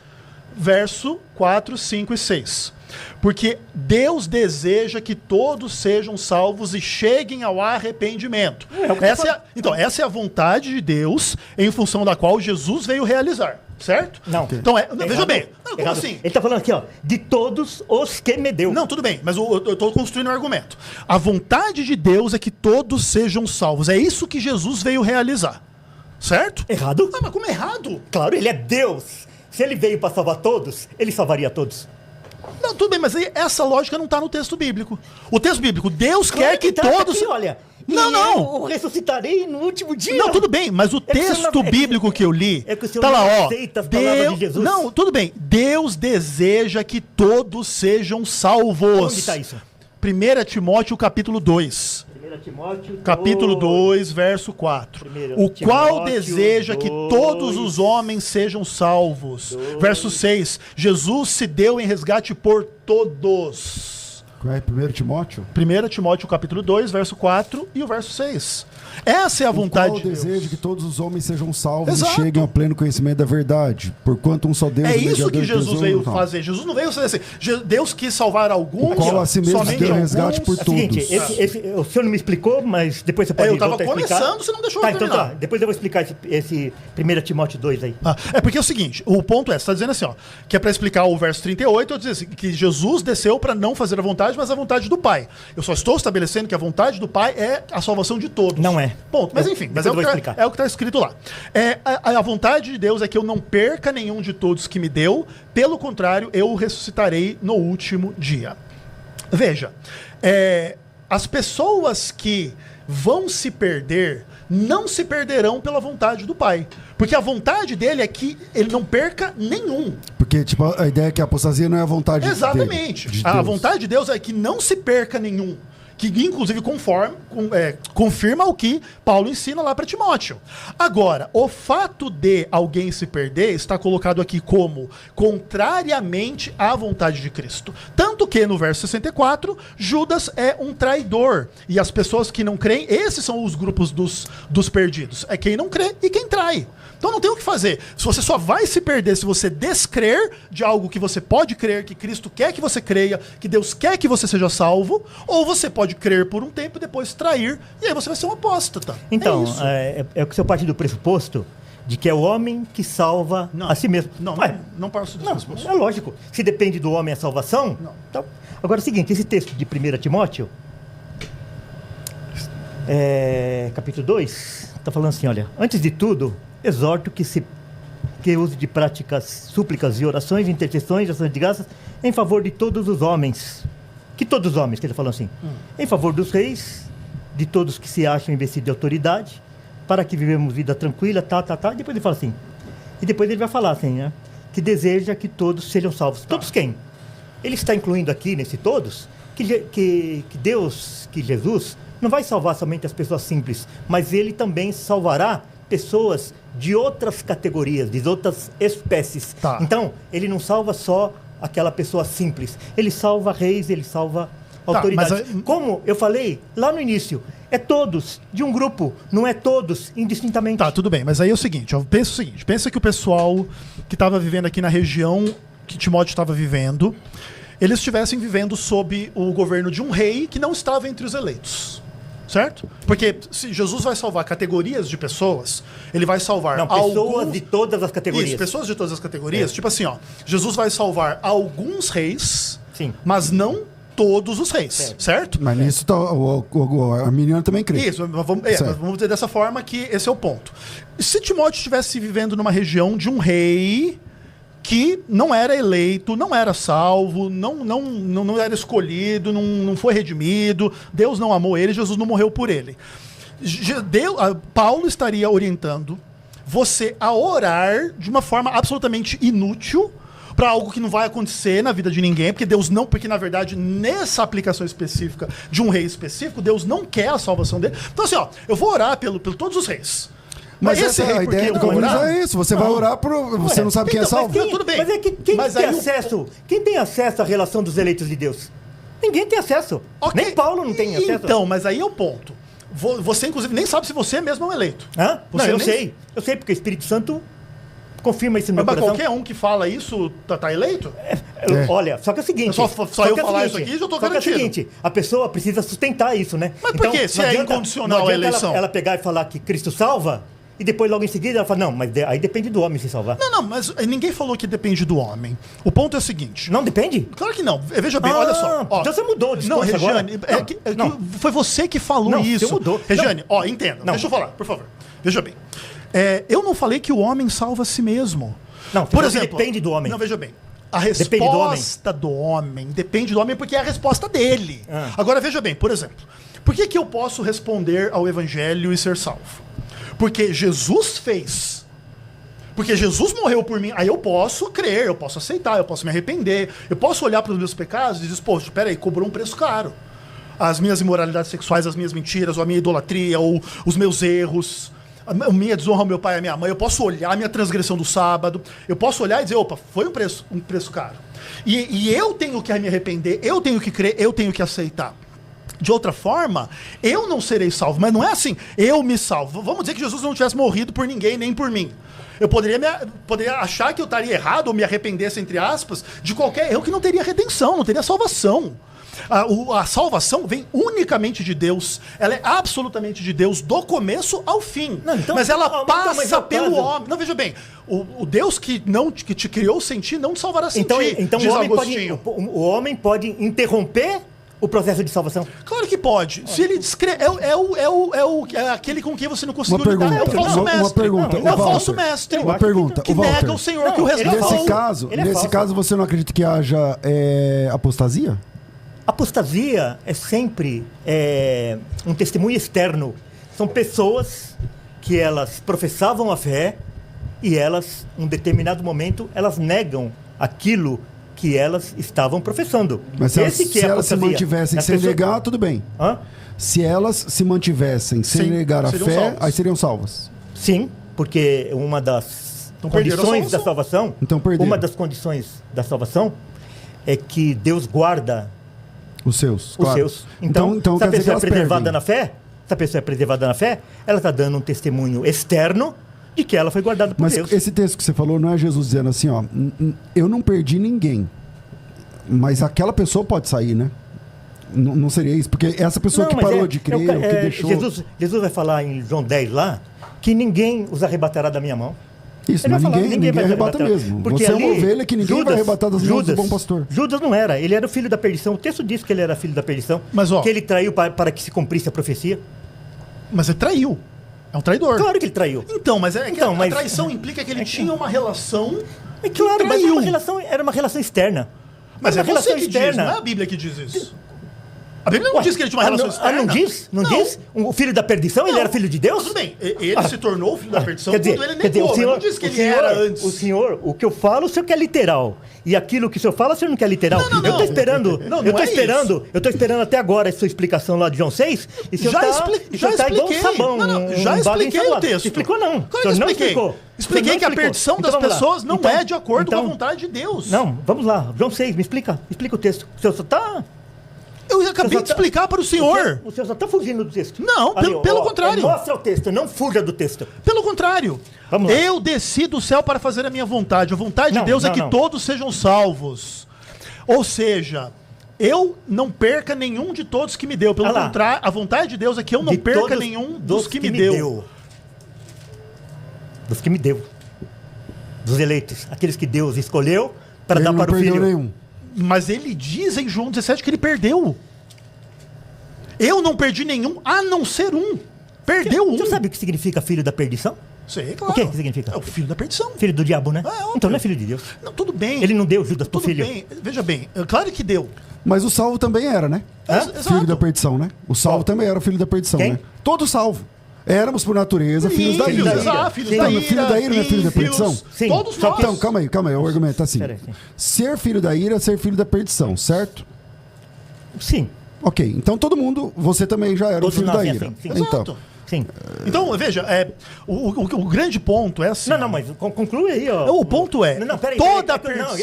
verso 4, 5 e 6. Porque Deus deseja que todos sejam salvos e cheguem ao arrependimento. Essa é a vontade de Deus em função da qual Jesus veio realizar, certo? Não. Então, veja bem. Não, como assim? Ele está falando aqui, ó, de todos os que me deu. Não, tudo bem, mas eu estou construindo um argumento. A vontade de Deus é que todos sejam salvos. É isso que Jesus veio realizar, certo? Errado? Mas como errado? Claro, ele é Deus. Se ele veio para salvar todos, ele salvaria todos. Não, tudo bem, mas aí essa lógica não está no texto bíblico. O texto bíblico, Deus quer que todos... Aqui, olha, não. Eu ressuscitarei no último dia. Não, tudo bem, mas o texto bíblico que eu li... que o senhor tá lá, ó. Aceita as palavras de Jesus. Não, tudo bem. Deus deseja que todos sejam salvos. Onde está isso? 1 Timóteo capítulo 2. Capítulo 2, verso 4. O qual deseja que todos os homens sejam salvos. Verso 6. Jesus se deu em resgate por todos. É 1 Timóteo? 1 Timóteo capítulo 2, verso 4 e o verso 6. Essa é a vontade qual de Deus. o desejo que todos os homens sejam salvos Exato. e cheguem ao pleno conhecimento da verdade. Porquanto um só Deus... É o isso mediador que entre Jesus os veio homens, não. fazer. Jesus não veio fazer assim. Deus quis salvar alguns, Qual a si mesmo somente deu alguns. resgate por É o seguinte, todos. o senhor não me explicou, mas depois você pode Eu tava voltar a explicar. começando, você não deixou tá, eu então terminar. tá. Depois eu vou explicar esse 1 Timóteo 2 aí. É porque é o seguinte, o ponto é, você está dizendo assim, ó, que é para explicar o verso 38, eu dizer assim, que Jesus desceu para não fazer a vontade, mas a vontade do Pai. Eu só estou estabelecendo que a vontade do Pai é a salvação de todos. Não é. Ponto. Mas enfim, mas Depois eu vou explicar. é o que está escrito lá. A vontade de Deus é que eu não perca nenhum de todos que me deu, pelo contrário, eu o ressuscitarei no último dia. Veja, as pessoas que vão se perder não se perderão pela vontade do Pai. Porque a vontade dele é que ele não perca nenhum. Porque, tipo, a ideia é que a apostasia não é a vontade Exatamente. dele, de A Deus. vontade de Deus é que não se perca nenhum. Que inclusive confirma o que Paulo ensina lá para Timóteo. Agora, o fato de alguém se perder está colocado aqui como contrariamente à vontade de Cristo. Tanto que no verso 64, Judas é um traidor. E as pessoas que não creem, esses são os grupos dos perdidos. É quem não crê e quem trai. Então não tem o que fazer. Se você só vai se perder se você descrer de algo que você pode crer, que Cristo quer que você creia, que Deus quer que você seja salvo, ou você pode crer por um tempo e depois trair, e aí você vai ser um apóstata. Então, isso. é que o senhor parte do pressuposto de que é o homem que salva a si mesmo. Não, Ué, não parto do não, pressuposto. é lógico. Se depende do homem a salvação, Não. então... Agora é o seguinte, esse texto de 1 Timóteo, capítulo 2, está falando assim, olha, antes de tudo, exorto que use de práticas, súplicas e orações, intercessões, ações de graças, em favor de todos os homens. Que todos os homens, que ele falou assim, em favor dos reis, de todos que se acham investidos de autoridade, para que vivemos vida tranquila, e depois ele fala assim, e depois ele vai falar assim, né, que deseja que todos sejam salvos. Todos quem? Ele está incluindo aqui, nesse todos, que Deus, que Jesus, não vai salvar somente as pessoas simples, mas ele também salvará pessoas de outras categorias, de outras espécies. Tá. Então, ele não salva só aquela pessoa simples. Ele salva reis, ele salva autoridades. mas Como eu falei lá no início, é todos de um grupo, não é todos indistintamente. Tá, tudo bem, mas aí é o seguinte, eu penso o seguinte, pensa que o pessoal que estava vivendo aqui na região que Timóteo estava vivendo, eles estivessem vivendo sob o governo de um rei que não estava entre os eleitos. Certo? Porque se Jesus vai salvar categorias de pessoas, ele vai salvar Não, pessoas de todas as categorias. Isso, pessoas de todas as categorias. Tipo assim, ó, Jesus vai salvar alguns reis, Sim. mas não todos os reis, certo? Mas nisso tá, a menina também crê. Isso, mas vamos dizer dessa forma que esse é o ponto. Se Timóteo estivesse vivendo numa região de um rei que não era eleito, não era salvo, não era escolhido, não foi redimido, Deus não amou ele, Jesus não morreu por ele. Paulo estaria orientando você a orar de uma forma absolutamente inútil para algo que não vai acontecer na vida de ninguém, porque na verdade nessa aplicação específica de um rei específico, Deus não quer a salvação dele. Então assim, ó, eu vou orar pelo todos os reis. Mas esse essa, rei, a porque ideia eu do vou comunismo orar? é isso. Você vai orar por... Você não sabe quem é então, salvo. mas tudo bem. Mas é que quem Mas tem aí acesso? Quem tem acesso à relação dos eleitos de Deus? Ninguém tem acesso. Ok. Nem Paulo não tem acesso. Então, mas aí é o ponto. Você, inclusive, nem sabe se você mesmo é um eleito. Hã? Não, Você eu nem- sei. Eu sei porque o Espírito Santo confirma isso no meu Mas coração. qualquer um que fala isso tá eleito? Olha, só que é o seguinte... Só eu que é o falar seguinte, isso aqui, já tô só que é o garantido. seguinte, a pessoa precisa sustentar isso, né? Mas por quê? Se não é adianta- incondicional não a adianta eleição. ela pegar e falar que Cristo salva, e depois logo em seguida ela fala, não, mas aí depende do homem se salvar. Não, mas ninguém falou que depende do homem. O ponto é o seguinte. Não depende? Claro que não. Veja bem, olha só. Ó, então você mudou o Não, discurso agora. Regiane, Não. foi você que falou Não, isso. você mudou. Regiane, ó, entenda. Não. Deixa eu falar, por favor. Veja bem. Eu não falei que o homem salva a si mesmo. Não, você Por falou que exemplo, depende do homem. Não, veja bem. A Depende do homem. resposta do homem depende do homem porque é a resposta dele. Ah. Agora, veja bem, por exemplo, por que eu posso responder ao evangelho e ser salvo? Porque Jesus fez. Porque Jesus morreu por mim. Aí eu posso crer, eu posso aceitar, eu posso me arrepender, eu posso olhar para os meus pecados e dizer, poxa, peraí, cobrou um preço caro. As minhas imoralidades sexuais, as minhas mentiras, ou a minha idolatria, ou os meus erros. a minha desonra ao meu pai e à minha mãe, eu posso olhar a minha transgressão do sábado, eu posso olhar e dizer, opa, foi um preço caro. E eu tenho que me arrepender, eu tenho que crer, eu tenho que aceitar. De outra forma, eu não serei salvo. Mas não é assim, eu me salvo. Vamos dizer que Jesus não tivesse morrido por ninguém, nem por mim. Eu poderia achar que eu estaria errado, ou me arrependesse, entre aspas, de qualquer erro que não teria redenção, não teria salvação. A salvação vem unicamente de Deus. Ela é absolutamente de Deus, do começo ao fim. Não, então, mas ela passa pelo homem. Não, veja bem, o Deus que te criou sem ti não te salvará sem ti, então diz Agostinho. O homem pode interromper o processo de salvação? Claro que pode. Se ele descreve. É aquele com quem você não conseguiu lidar. É o falso mestre. Uma pergunta. É o falso mestre. Uma pergunta. Que nega o Senhor que o resgatou. Nesse caso, você não acredita que haja apostasia? Apostasia é sempre um testemunho externo. São pessoas que elas professavam a fé e elas, em um determinado momento, elas negam aquilo que elas estavam professando. Mas se elas se mantivessem sem negar, tudo bem. Hã? Se elas se mantivessem sem negar a fé, salvos. aí seriam salvas. Sim, porque uma das condições da salvação, uma das condições da salvação é que Deus guarda os seus. Os seus. Então se a pessoa é preservada na fé, ela está dando um testemunho externo de que ela foi guardada por Deus. Mas esse texto que você falou não é Jesus dizendo assim, ó, eu não perdi ninguém, mas aquela pessoa pode sair, né? Não seria isso? Porque essa pessoa que parou de crer, ou que deixou... Jesus vai falar em João 10 lá, que ninguém os arrebatará da minha mão. Isso, mas ninguém arrebata mesmo. Porque você é uma ovelha que ninguém vai arrebatar das mãos do bom pastor. Judas não era, ele era o filho da perdição. O texto diz que ele era filho da perdição, mas, ó, que ele traiu para que se cumprisse a profecia. Mas ele traiu. É um traidor. Claro que ele traiu. Então, mas a traição implica que ele tinha uma relação. É claro, mas era uma relação externa. Mas é você que diz, não é a Bíblia que diz isso. A Bíblia não diz que ele tinha uma relação externa. Não diz? Não diz? O filho da perdição, ele era filho de Deus? Tudo bem, ele se tornou o filho da perdição quando ele negou, não diz que ele era antes. O senhor, o que eu falo, o senhor quer literal. E aquilo que o senhor fala, o senhor não quer literal. Não. Eu tô esperando até agora a sua explicação lá de João 6. E já expliquei. Sabão, já expliquei o texto. Explicou não. Claro que expliquei. Expliquei que a perdição das pessoas não é de acordo com a vontade de Deus. Não, vamos lá. João 6, me explica. Explica o texto. O senhor só tá... Eu acabei de explicar para o senhor. O senhor só está fugindo do texto. Não, pelo contrário. Mostra o texto, não fuja do texto. Pelo contrário. Vamos lá. Eu desci do céu para fazer a minha vontade. A vontade de Deus é que todos sejam salvos. Ou seja, eu não perca nenhum de todos que me deu. Pelo contrário, a vontade de Deus é que eu não perca nenhum dos que me deu. Dos que me deu. Dos eleitos. Aqueles que Deus escolheu para dar para o filho. Nenhum. Mas ele diz em João 17 que ele perdeu. Eu não perdi nenhum, a não ser um. Perdeu um. Você sabe o que significa filho da perdição? Sei, claro. O que significa? É o filho da perdição. Filho do diabo, né? Então não é filho de Deus. Não, tudo bem. Ele não deu Judas pro filho. Bem. Veja bem, claro que deu. Mas o salvo também era, né? Filho da perdição, né? O salvo também era o filho da perdição, né? Todo salvo. Éramos, por natureza, filhos da ira. Filho da ira. Filho da ira não é filho da perdição? Sim. Todos nós. Então, calma aí. O argumento é assim. Ser filho da ira é ser filho da perdição, certo? Sim. Ok, então todo mundo, você também já era o filho da ira. Sim. Então, sim. Então, veja, o grande ponto é assim... Não, mas conclui aí, ó. O ponto é, peraí,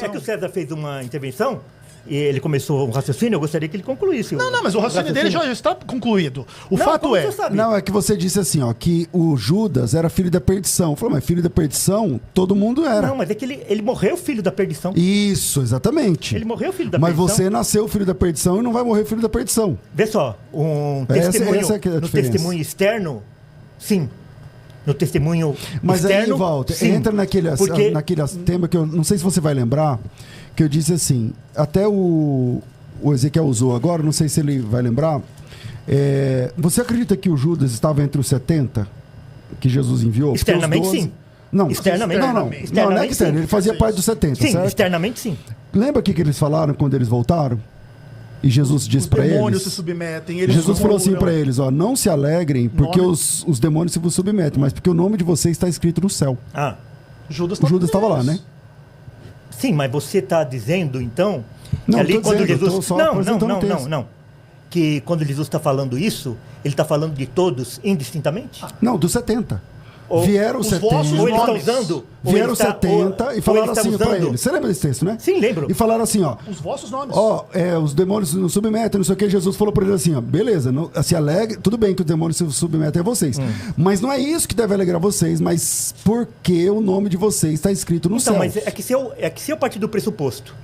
é que o César fez uma intervenção e ele começou um raciocínio, eu gostaria que ele concluísse. Não, mas o raciocínio dele já está concluído. O fato é... Não, é que você disse assim, ó, que o Judas era filho da perdição. Falou, mas filho da perdição, todo mundo era. Não, mas é que ele morreu filho da perdição. Isso, exatamente. Ele morreu filho da perdição. Mas você nasceu filho da perdição e não vai morrer filho da perdição. Vê só, testemunho, essa é no testemunho externo, sim. No testemunho mas externo, aí, Walter, sim. entra naquele tema que eu não sei se você vai lembrar, que eu disse assim, até o Ezequiel usou agora, não sei se ele vai lembrar. Você acredita que o Judas estava entre os 70 que Jesus enviou? Externamente, sim. Não, externamente. Não é que externo, ele fazia parte dos 70, sim, certo? Externamente, sim. Lembra o que eles falaram quando eles voltaram? E Jesus disse para eles... Os demônios se submetem. Jesus falou assim para eles, ó, não se alegrem porque os demônios se vos submetem, mas porque o nome de vocês está escrito no céu. O Judas estava lá, né? Sim, mas você está dizendo, então... Não, ali quando Jesus... Não. Que quando Jesus está falando isso, ele está falando de todos indistintamente? Não, dos 70. Vieram os 70. Ou ele está usando... Vieram 70 e falaram assim pra ele. Você lembra desse texto, né? Sim, lembro. E falaram assim, ó. Os vossos nomes. Ó, os demônios não submetem, não sei o que. Jesus falou pra ele assim, ó. Beleza, se alegre. Tudo bem que os demônios se submetem a vocês. Mas não é isso que deve alegrar vocês, mas porque o nome de vocês está escrito no céu. Então, mas é que se eu partir do pressuposto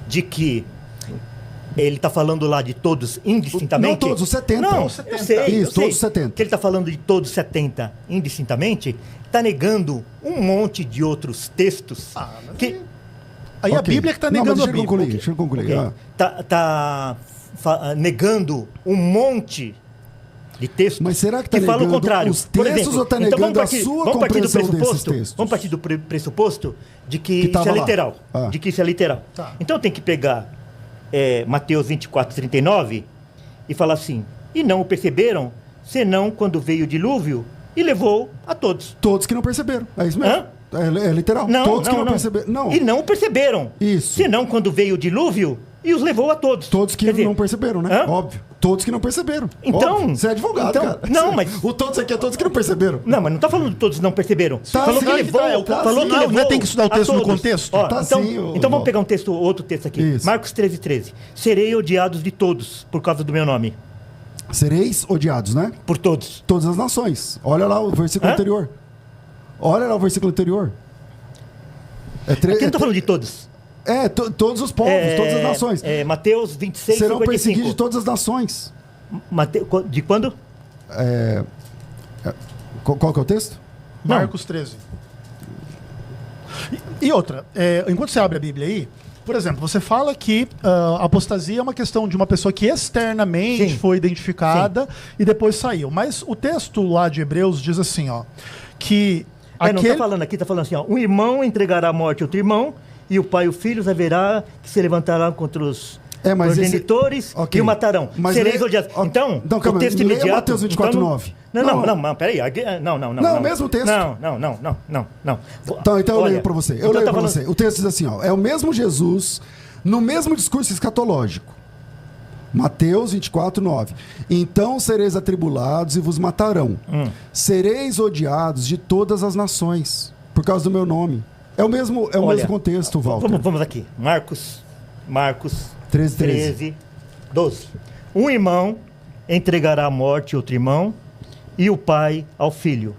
de que ele está falando lá de todos indistintamente... Não todos, os 70. Não, os 70. eu sei. Isso, todos os 70. Que ele está falando de todos os 70 indistintamente, está negando um monte de outros textos que... Aí a Bíblia que está negando a Bíblia. Deixa eu concluir. Okay. Tá negando um monte de textos. Mas será que está falam o contrário? os textos ou está negando a sua compreensão desses textos? Vamos partir do pressuposto de que isso é lá. literal. De que isso é literal. Tá. Então tem que pegar Mateus 24, 39 e falar assim: e não o perceberam, senão quando veio o dilúvio e levou a todos. Todos que não perceberam. É isso mesmo. É literal. Não, todos que não perceberam. Não. E não perceberam. Isso. Senão quando veio o dilúvio e os levou a todos. Todos que não perceberam, né? Óbvio. Todos que não perceberam. Então... Óbvio. Você é advogado, cara. Não, mas... O todos aqui é todos que não perceberam. Não, mas não tá falando de todos não perceberam. Tá, falou sim, que levou, falou que levou. Tem que estudar o texto no contexto? Então vamos pegar outro texto aqui. Isso. Marcos 13:13. Serei odiados de todos por causa do meu nome. Sereis odiados, né? Por todos. Todas as nações. Olha lá o versículo anterior. Olha lá o versículo anterior. Aqui não tá falando de todos. Todos os povos, todas as nações. Mateus 26, serão 55. perseguidos de todas as nações. De quando? Qual que é o texto? Marcos 13. E outra, enquanto você abre a Bíblia aí, por exemplo, você fala que a apostasia é uma questão de uma pessoa que externamente foi identificada e depois saiu. Mas o texto lá de Hebreus diz assim, ó, que... Não está falando aqui, está falando assim, ó, um irmão entregará à morte outro irmão, e o pai e o filho haverá que se levantarão contra os progenitores e o matarão. Sereis odiados. Então, o texto imediato... Mateus 24:9. Não, peraí. Não. Não, o mesmo texto. Não. Então eu leio para você. Eu leio para você. O texto diz assim, ó, é o mesmo Jesus no mesmo discurso escatológico. Mateus 24:9. Então sereis atribulados e vos matarão. Sereis odiados de todas as nações por causa do meu nome. É o mesmo contexto, Walter. Vamos aqui. Marcos 13. 12. Um irmão entregará à morte outro irmão e o pai ao filho.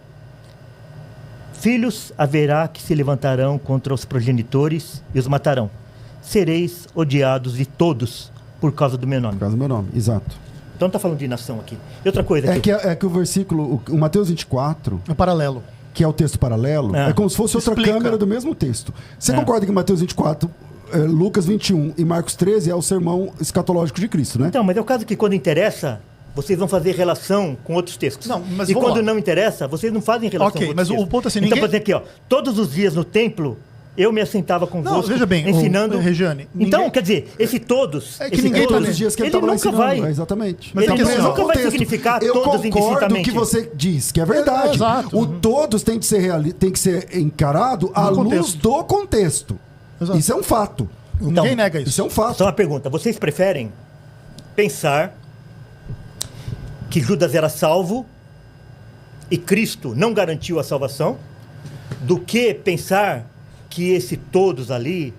Filhos haverá que se levantarão contra os progenitores e os matarão. Sereis odiados de todos por causa do meu nome. Por causa do meu nome, exato. Então está falando de nação aqui. E outra coisa aqui. É que o versículo, o Mateus 24... É paralelo. Que é o texto paralelo, é como se fosse outra câmera do mesmo texto. Você concorda que Mateus 24, Lucas 21 e Marcos 13 é o sermão escatológico de Cristo, né? Então, mas é o caso que quando interessa, vocês vão fazer relação com outros textos. Não, mas e quando não interessa, vocês não fazem relação com outros textos. Mas o ponto é assim, Então, por exemplo, aqui, ó, todos os dias no templo, eu me assentava convosco, veja bem, ensinando... Regiane, então, quer dizer, esse todos... É que ninguém todos os dias que ele estava lá ensinando. Vai. Exatamente. Mas ele nunca vai significar todos indistintamente. Eu concordo que você diz, que é verdade. Exato. O todos tem que ser encarado à luz do contexto. Exato. Isso é um fato. Então, ninguém nega isso. Isso é um fato. Só uma pergunta. Vocês preferem pensar que Judas era salvo e Cristo não garantiu a salvação do que pensar que todos ali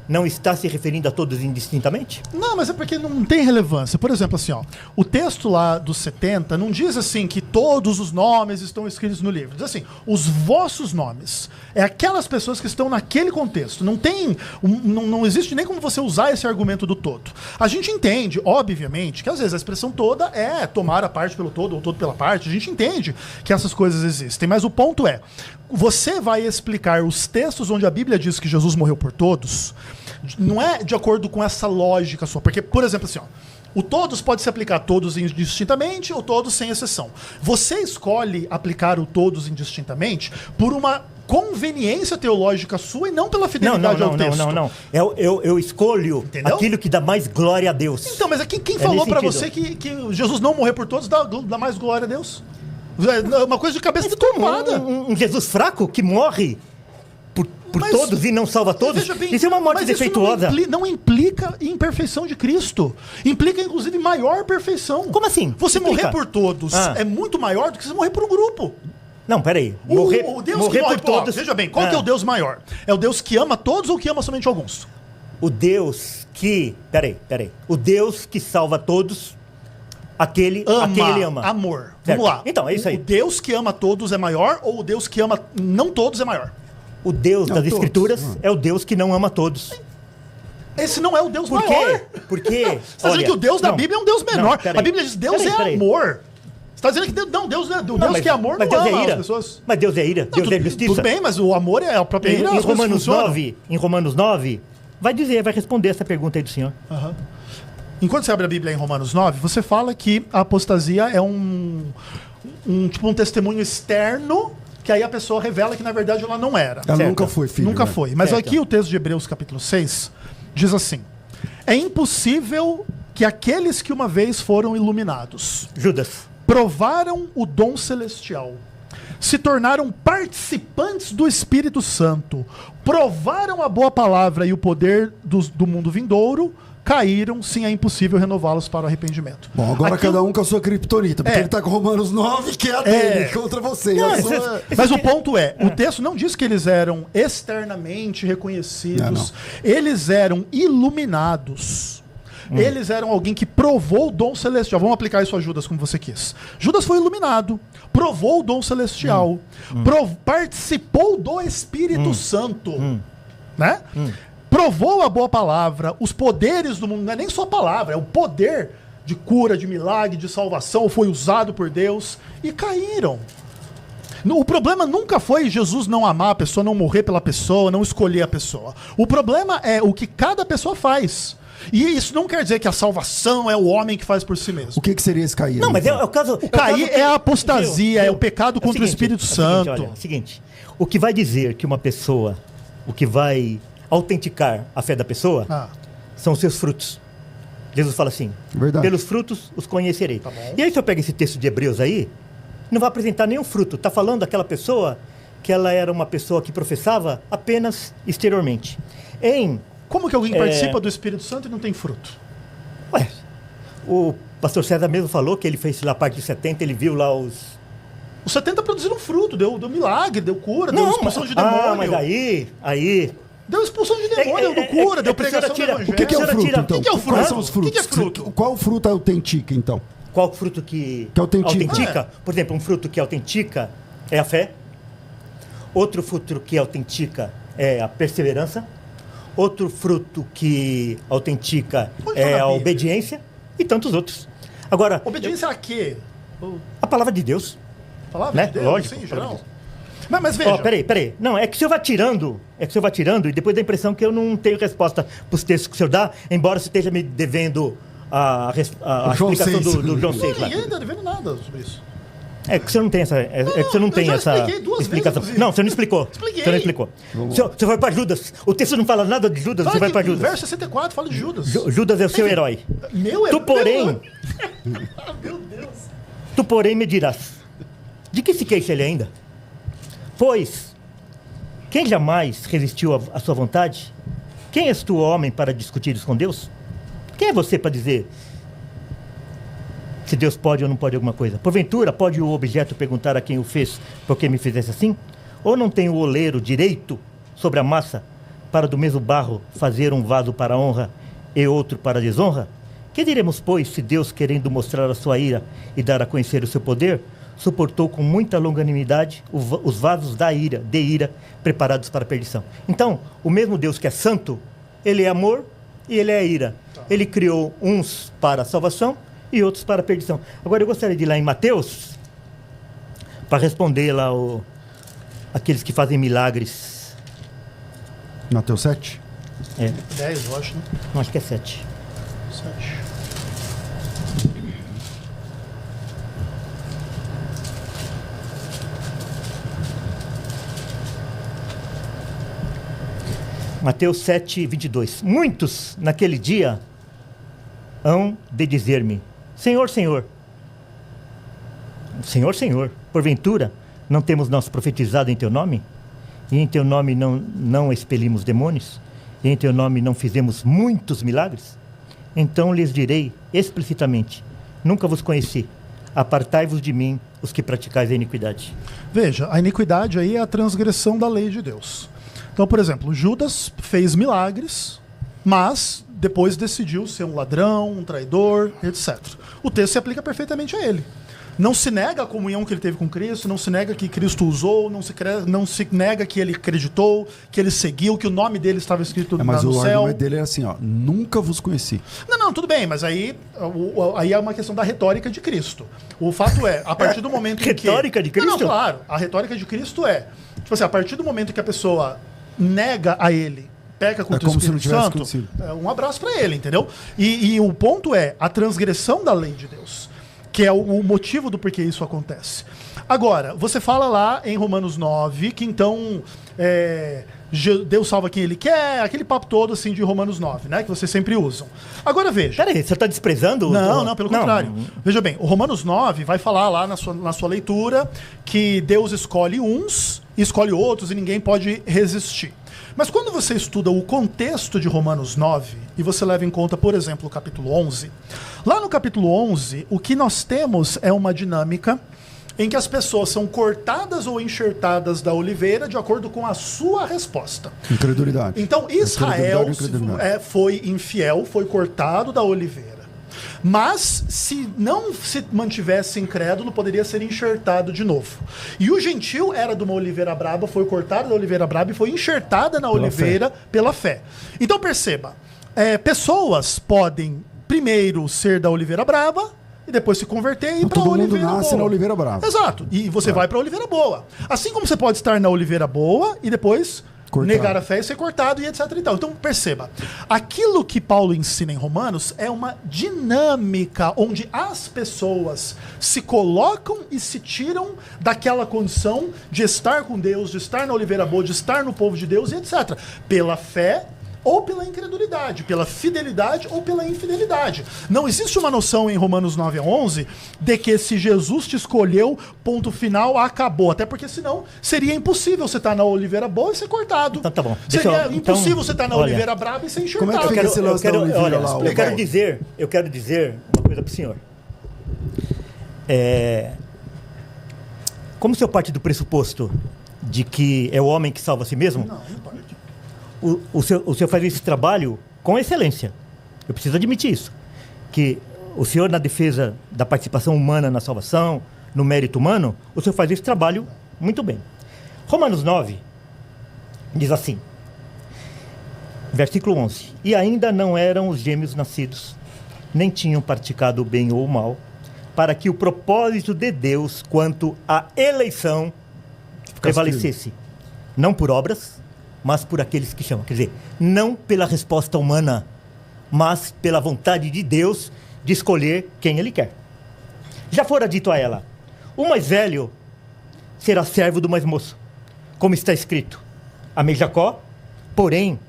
não está se referindo a todos indistintamente? Não, mas é porque não tem relevância. Por exemplo, assim, ó, o texto lá dos 70 não diz assim que todos os nomes estão escritos no livro. Diz assim, os vossos nomes. É aquelas pessoas que estão naquele contexto. Não existe nem como você usar esse argumento do todo. A gente entende, obviamente, que às vezes a expressão toda é tomar a parte pelo todo ou todo pela parte. A gente entende que essas coisas existem. Mas o ponto é, você vai explicar os textos onde a Bíblia diz que Jesus morreu por todos, não é de acordo com essa lógica sua. Porque, por exemplo, assim, ó, o todos pode se aplicar todos indistintamente ou todos sem exceção. Você escolhe aplicar o todos indistintamente por uma conveniência teológica sua e não pela fidelidade ao texto. Não. Eu escolho aquilo que dá mais glória a Deus. Então, mas quem falou pra você que Jesus não morrer por todos dá mais glória a Deus? É uma coisa de cabeça deturpada. Um Jesus fraco que morre por todos e não salva todos? Bem, isso é uma morte defeituosa. Não implica imperfeição de Cristo. Implica, inclusive, maior perfeição. Como assim? Você morrer por todos é muito maior do que você morrer por um grupo. Não, peraí. O Deus Morrer que morre por todos. Veja bem, qual que é o Deus maior? É o Deus que ama todos ou que ama somente alguns? O Deus que... Peraí. O Deus que salva todos, a quem ele ama. Amor. Certo. Vamos lá. Então, é isso aí. O Deus que ama todos é maior ou o Deus que ama não todos é maior? O Deus Não, das todos. Escrituras é o Deus que não ama todos. Esse não é o Deus Por maior. quê? Porque... Você está dizendo que o Deus da Bíblia é um Deus menor. peraí. A Bíblia diz Deus Peraí. amor. Você está dizendo que Deus que é amor não Deus ama é ira. as pessoas. Mas Deus é ira, Deus é justiça. Tudo bem, mas o amor é a própria ira. Em as coisas funcionam. Romanos 9, vai responder essa pergunta aí do senhor. Aham. Enquanto você abre a Bíblia em Romanos 9, você fala que a apostasia é um testemunho externo que aí a pessoa revela que na verdade ela não era. Ela Certo. nunca foi filho. Nunca né? foi. Mas Certo. aqui o texto de Hebreus capítulo 6 diz assim: é impossível que aqueles que uma vez foram iluminados Judas. provaram o dom celestial, se tornaram participantes do Espírito Santo, provaram a boa palavra e o poder do mundo vindouro, caíram, sim, é impossível renová-los para o arrependimento. Bom, agora Aqui cada um com a sua criptonita, porque É. ele tá com Romanos 9, que é a dele, contra você. Não, A sua- Mas o ponto é, o texto não diz que eles eram externamente reconhecidos, eles eram iluminados. Eles eram alguém que provou o dom celestial. Vamos aplicar isso a Judas como você quis. Judas foi iluminado, provou o dom celestial, participou do Espírito Santo, né? Provou a boa palavra, os poderes do mundo, não é nem só a palavra, é o poder de cura, de milagre, de salvação, foi usado por Deus e caíram. O problema nunca foi Jesus não amar a pessoa, não morrer pela pessoa, não escolher a pessoa. O problema é o que cada pessoa faz. E isso não quer dizer que a salvação é o homem que faz por si mesmo. O que seria esse cair? Não, mas é o caso... O cair é a apostasia, é o pecado contra o Espírito Santo. Olha, é o seguinte, o que vai dizer que uma pessoa, o que vai autenticar a fé da pessoa, Ah. são os seus frutos. Jesus fala assim, Verdade. pelos frutos os conhecerei. Tá bom. E aí se eu pego esse texto de Hebreus aí, não vai apresentar nenhum fruto. Está falando daquela pessoa que ela era uma pessoa que professava apenas exteriormente. Como que alguém participa do Espírito Santo e não tem fruto? Ué, o pastor César mesmo falou que ele fez lá a parte de 70, ele viu lá os... Os 70 produziram fruto, deu milagre, deu cura, deu expulsão de demônio. mas aí... Deu expulsão de demônio, deu cura, deu que a pregação senhora do tira- evangelho. O que é o Senhora fruto, tira- então? O que é o fruto? Quais são os frutos? O que é fruto? Qual fruta autentica, então? Qual fruto que autentica? Por exemplo, um fruto que autentica é a fé. Outro fruto que autentica é a perseverança. Outro fruto que autentica Onde tá é na a Bíblia? obediência e tantos outros. Agora, Obediência a quê? a palavra de Deus. A palavra Né? de Deus, Lógico, assim, em a palavra geral. Mas veja, Ó, peraí. Não, é que o senhor vai tirando, e depois dá a impressão que eu não tenho resposta para os textos que o senhor dá, embora você esteja me devendo a João explicação 6. do João 6 lá. ninguém está devendo nada sobre isso. É que você não tem essa, que você não eu tem já essa expliquei duas explicação. vezes, inclusive. Não, você não explicou. Expliquei. Você não explicou. Você vai para Judas. O texto não fala nada de Judas, você Fala vai aqui, para no Judas. verso 64 fala de Judas. Judas é o seu herói. Meu Tu, porém, Meu Deus. tu, porém, me dirás: de que se queixa ele ainda? Pois, quem jamais resistiu à sua vontade? Quem és tu, homem, para discutir com Deus? Quem é você para dizer se Deus pode ou não pode alguma coisa? Porventura, pode o objeto perguntar a quem o fez por que me fizesse assim? Ou não tem o oleiro direito sobre a massa para do mesmo barro fazer um vaso para a honra e outro para a desonra? Que diremos, pois, se Deus, querendo mostrar a sua ira e dar a conhecer o seu poder, suportou com muita longanimidade os vasos de ira preparados para a perdição? Então, o mesmo Deus que é santo, ele é amor e ele é ira. Ele criou uns para a salvação e outros para a perdição. Agora eu gostaria de ir lá em Mateus para responder lá aqueles que fazem milagres. Mateus 7? 10, eu acho, né? Não, acho que é 7. 7. Mateus 7, 22. Muitos naquele dia hão de dizer-me: Senhor, Senhor. Senhor, Senhor, porventura não temos nós profetizado em teu nome? E em teu nome não expelimos demônios? E em teu nome não fizemos muitos milagres? Então lhes direi explicitamente: nunca vos conheci. apartai-vos de mim, os que praticais a iniquidade. Veja, a iniquidade aí é a transgressão da lei de Deus. Então, por exemplo, Judas fez milagres, mas depois decidiu ser um ladrão, um traidor, etc. O texto se aplica perfeitamente a ele. Não se nega a comunhão que ele teve com Cristo, não se nega que Cristo usou, não se nega que ele acreditou, que ele seguiu, que o nome dele estava escrito Mas no o céu. argumento dele é assim, ó, nunca vos conheci. Não, tudo bem, mas aí é uma questão da retórica de Cristo. O fato é, a partir do momento em que... Retórica de Cristo? Não, claro. A retórica de Cristo é, tipo assim, a partir do momento que a pessoa nega a ele, peca contra o Espírito Santo, um abraço para ele, entendeu? E o ponto é a transgressão da lei de Deus, que é o motivo do porquê isso acontece. Agora, você fala lá em Romanos 9 que então Deus salva quem ele quer, aquele papo todo assim de Romanos 9, né? Que vocês sempre usam. Agora veja. Peraí, você está desprezando? Não, pelo contrário. Veja bem, o Romanos 9 vai falar lá na sua leitura que Deus escolhe uns e escolhe outros e ninguém pode resistir. Mas quando você estuda o contexto de Romanos 9, e você leva em conta, por exemplo, o capítulo 11, lá no capítulo 11, o que nós temos é uma dinâmica em que as pessoas são cortadas ou enxertadas da oliveira de acordo com a sua resposta. Incredulidade. Então, Israel foi infiel, foi cortado da oliveira. Mas, se não se mantivesse incrédulo, poderia ser enxertado de novo. E o gentil era de uma oliveira braba, foi cortado da oliveira braba e foi enxertada na oliveira pela fé. Então, perceba, pessoas podem primeiro ser da oliveira braba e depois se converter e ir para a oliveira boa. Todo mundo nasce na oliveira brava. Exato. E você vai para a oliveira boa. Assim como você pode estar na oliveira boa e depois... negar a fé e ser cortado e etc e tal. Então perceba, aquilo que Paulo ensina em Romanos é uma dinâmica onde as pessoas se colocam e se tiram daquela condição de estar com Deus, de estar na oliveira boa, de estar no povo de Deus e etc. Pela fé ou pela incredulidade, pela fidelidade ou pela infidelidade. Não existe uma noção em Romanos 9 a 11 de que se Jesus te escolheu, ponto final, acabou. Até porque senão seria impossível você estar na oliveira boa e ser cortado. Então tá bom. Seria impossível você estar na oliveira brava e ser enxertado. Como é que fica esse lance da oliveira lá? Eu quero dizer uma coisa para o senhor. Como o senhor parte do pressuposto de que é o homem que salva a si mesmo? Não parte. O senhor faz esse trabalho com excelência. Eu preciso admitir isso. Que o senhor, na defesa da participação humana na salvação, no mérito humano, o senhor faz esse trabalho muito bem. Romanos 9 diz assim, versículo 11: E ainda não eram os gêmeos nascidos, nem tinham praticado o bem ou o mal, para que o propósito de Deus quanto à eleição prevalecesse, não por obras, mas por aqueles que chamam. Quer dizer, não pela resposta humana, mas pela vontade de Deus de escolher quem Ele quer. Já fora dito a ela, o mais velho será servo do mais moço, como está escrito. Amei Jacó, porém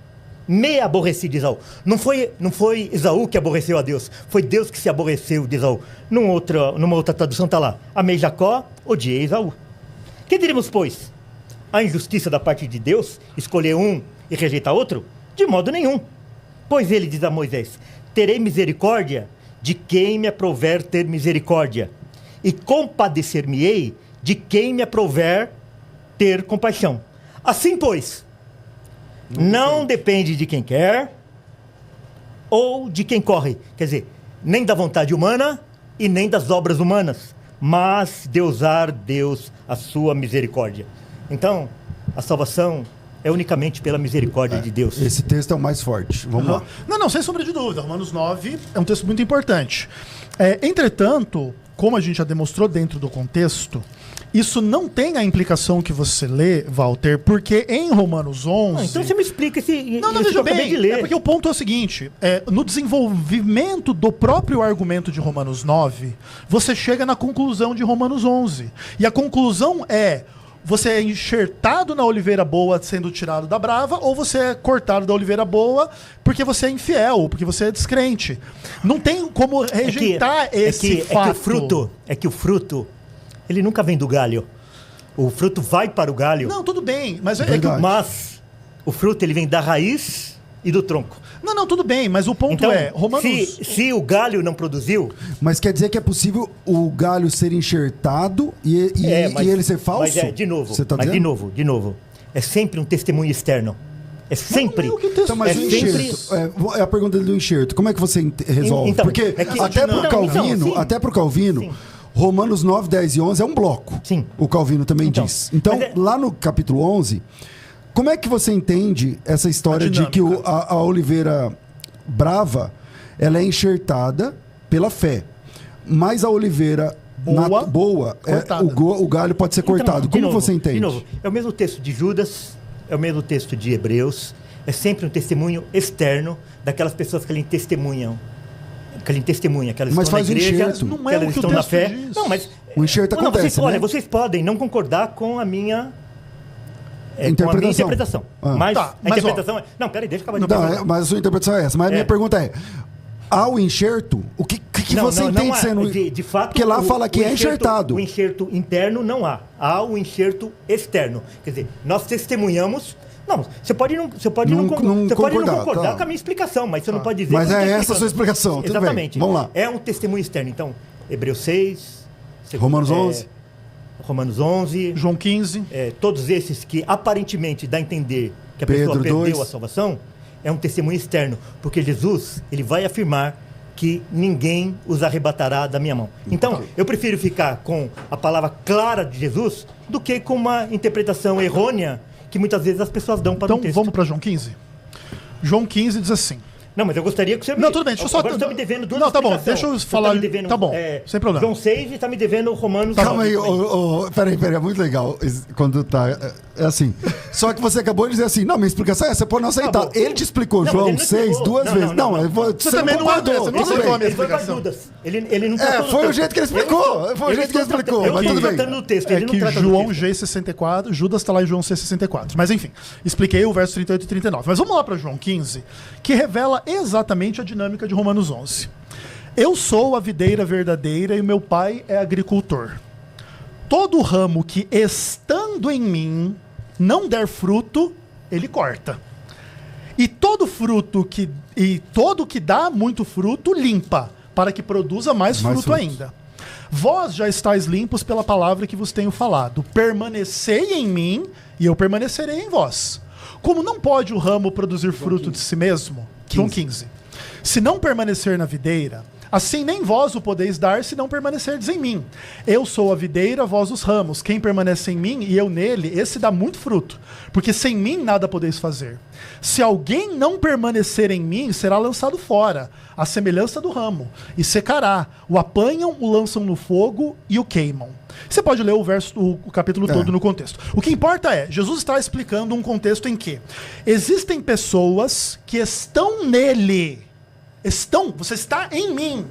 me aborreci de Esaú. Não foi Esaú que aborreceu a Deus, foi Deus que se aborreceu de Esaú. Numa outra tradução está lá, amei Jacó, odiei Esaú. Que diremos, pois? A injustiça da parte de Deus, escolher um e rejeitar outro? De modo nenhum. Pois ele diz a Moisés, terei misericórdia de quem me aprouver ter misericórdia, e compadecer-me-ei de quem me aprouver ter compaixão. Assim, pois, não depende de quem quer ou de quem corre. Quer dizer, nem da vontade humana e nem das obras humanas, mas de usar Deus a sua misericórdia. Então, a salvação é unicamente pela misericórdia de Deus. Esse texto é o mais forte. Vamos lá. Não, sem sombra de dúvida. Romanos 9 é um texto muito importante. Entretanto, como a gente já demonstrou dentro do contexto, isso não tem a implicação que você lê, Walter, porque em Romanos 11... então você me explica esse... Não, veja bem, de ler. Porque o ponto é o seguinte, no desenvolvimento do próprio argumento de Romanos 9, você chega na conclusão de Romanos 11. E a conclusão é... Você é enxertado na oliveira boa sendo tirado da brava, ou você é cortado da oliveira boa porque você é infiel, porque você é descrente. Não tem como rejeitar esse fato. É que o fruto, ele nunca vem do galho. O fruto vai para o galho. Não, tudo bem. Mas mas o fruto, ele vem da raiz e do tronco. Não, tudo bem, mas o ponto Então, é, Romanos... se o galho não produziu, Mas quer dizer que é possível o galho ser enxertado e ele ser falso? Mas de novo, Você tá mas dizendo? de novo, é sempre um testemunho externo. É sempre. Não é o que o texto Então, mas é o sempre- enxerto, é a pergunta do enxerto, como é que você resolve? Então, Porque é que- até pro não, Calvino, então, sim. até pro Calvino, Sim. Romanos 9, 10 e 11 é um bloco. Sim. O Calvino também Então, diz. Então, mas lá no capítulo 11, como é que você entende essa história A de que dinâmica. a oliveira brava, ela é enxertada pela fé, mas a oliveira boa cortada. o galho pode ser cortado. Então, de Como novo, você entende? De novo, é o mesmo texto de Judas, é o mesmo texto de Hebreus, é sempre um testemunho externo daquelas pessoas que ele testemunham. Que ele testemunha, que elas Mas estão faz na o igreja, enxerto. Não que é o elas que o estão na texto fé. diz. Não, mas O enxerto não, acontece, vocês, olha, né? vocês podem não concordar com a minha Interpretação. Mas Tá, a mas, interpretação é... Não, peraí, deixa eu acabar de Não, interpretação. mas a sua interpretação é essa. Mas a minha pergunta é: ao enxerto, o que você entende há. sendo. De fato, Porque lá fala que é enxertado. O enxerto interno não há. Há o enxerto externo. Quer dizer, nós testemunhamos. Não, você pode não concordar tá. com a minha explicação, mas você não pode dizer. Mas que eu é estou essa a sua explicando. explicação. Tudo bem. Exatamente. Vamos lá. É um testemunho externo. Então, Hebreus 6, Romanos 11. Romanos 11. João 15. Todos esses que aparentemente dá a entender que a Pedro pessoa perdeu 2. a salvação, é um testemunho externo, porque Jesus, ele vai afirmar que ninguém os arrebatará da minha mão. Então, eu prefiro ficar com a palavra clara de Jesus do que com uma interpretação errônea que muitas vezes as pessoas dão para Então o texto. vamos para João 15? João 15 diz assim. Não, mas eu gostaria que você me... Não, tudo bem, deixa eu só... Agora você está me devendo duas Não, tá bom, explicações. deixa eu Você falar... Tá, me devendo, tá bom, sem problema. João 6 e está me devendo Romanos... Calma aí, 9. peraí, é muito legal quando tá. É assim. Só que você acabou de dizer assim: não, minha explicação é essa, você pode não aceitar. bom. Ele te explicou Não, mas João ele não 6 explicou. duas Não, vezes. não, Não, não. você também não concordou, você não tudo aceitou bem. a minha Ele foi para explicação. Judas. Ele não tratou foi do o jeito que ele explicou. Foi o jeito que ele explicou, Eu mas estou tudo bem. tratando no texto, É ele não que trata do João texto. G64, Judas está lá em João C64. Mas enfim, expliquei o verso 38 e 39. Mas vamos lá para João 15, que revela exatamente a dinâmica de Romanos 11. Eu sou a videira verdadeira e meu pai é agricultor. Todo ramo que estando em mim não der fruto, ele corta. E todo que dá muito fruto, limpa, para que produza mais fruto frutos. ainda. Vós já estáis limpos pela palavra que vos tenho falado. Permanecei em mim e eu permanecerei em vós. Como não pode o ramo produzir fruto de si mesmo? João 15. Se não permanecer na videira, assim nem vós o podeis dar se não permanecerdes em mim. Eu sou a videira, vós os ramos. Quem permanece em mim e eu nele, esse dá muito fruto. Porque sem mim nada podeis fazer. Se alguém não permanecer em mim, será lançado fora, à semelhança do ramo, e secará. O apanham, o lançam no fogo e o queimam. Você pode ler o capítulo todo no contexto. O que importa é, Jesus está explicando um contexto em que existem pessoas que estão nele. Você está em mim.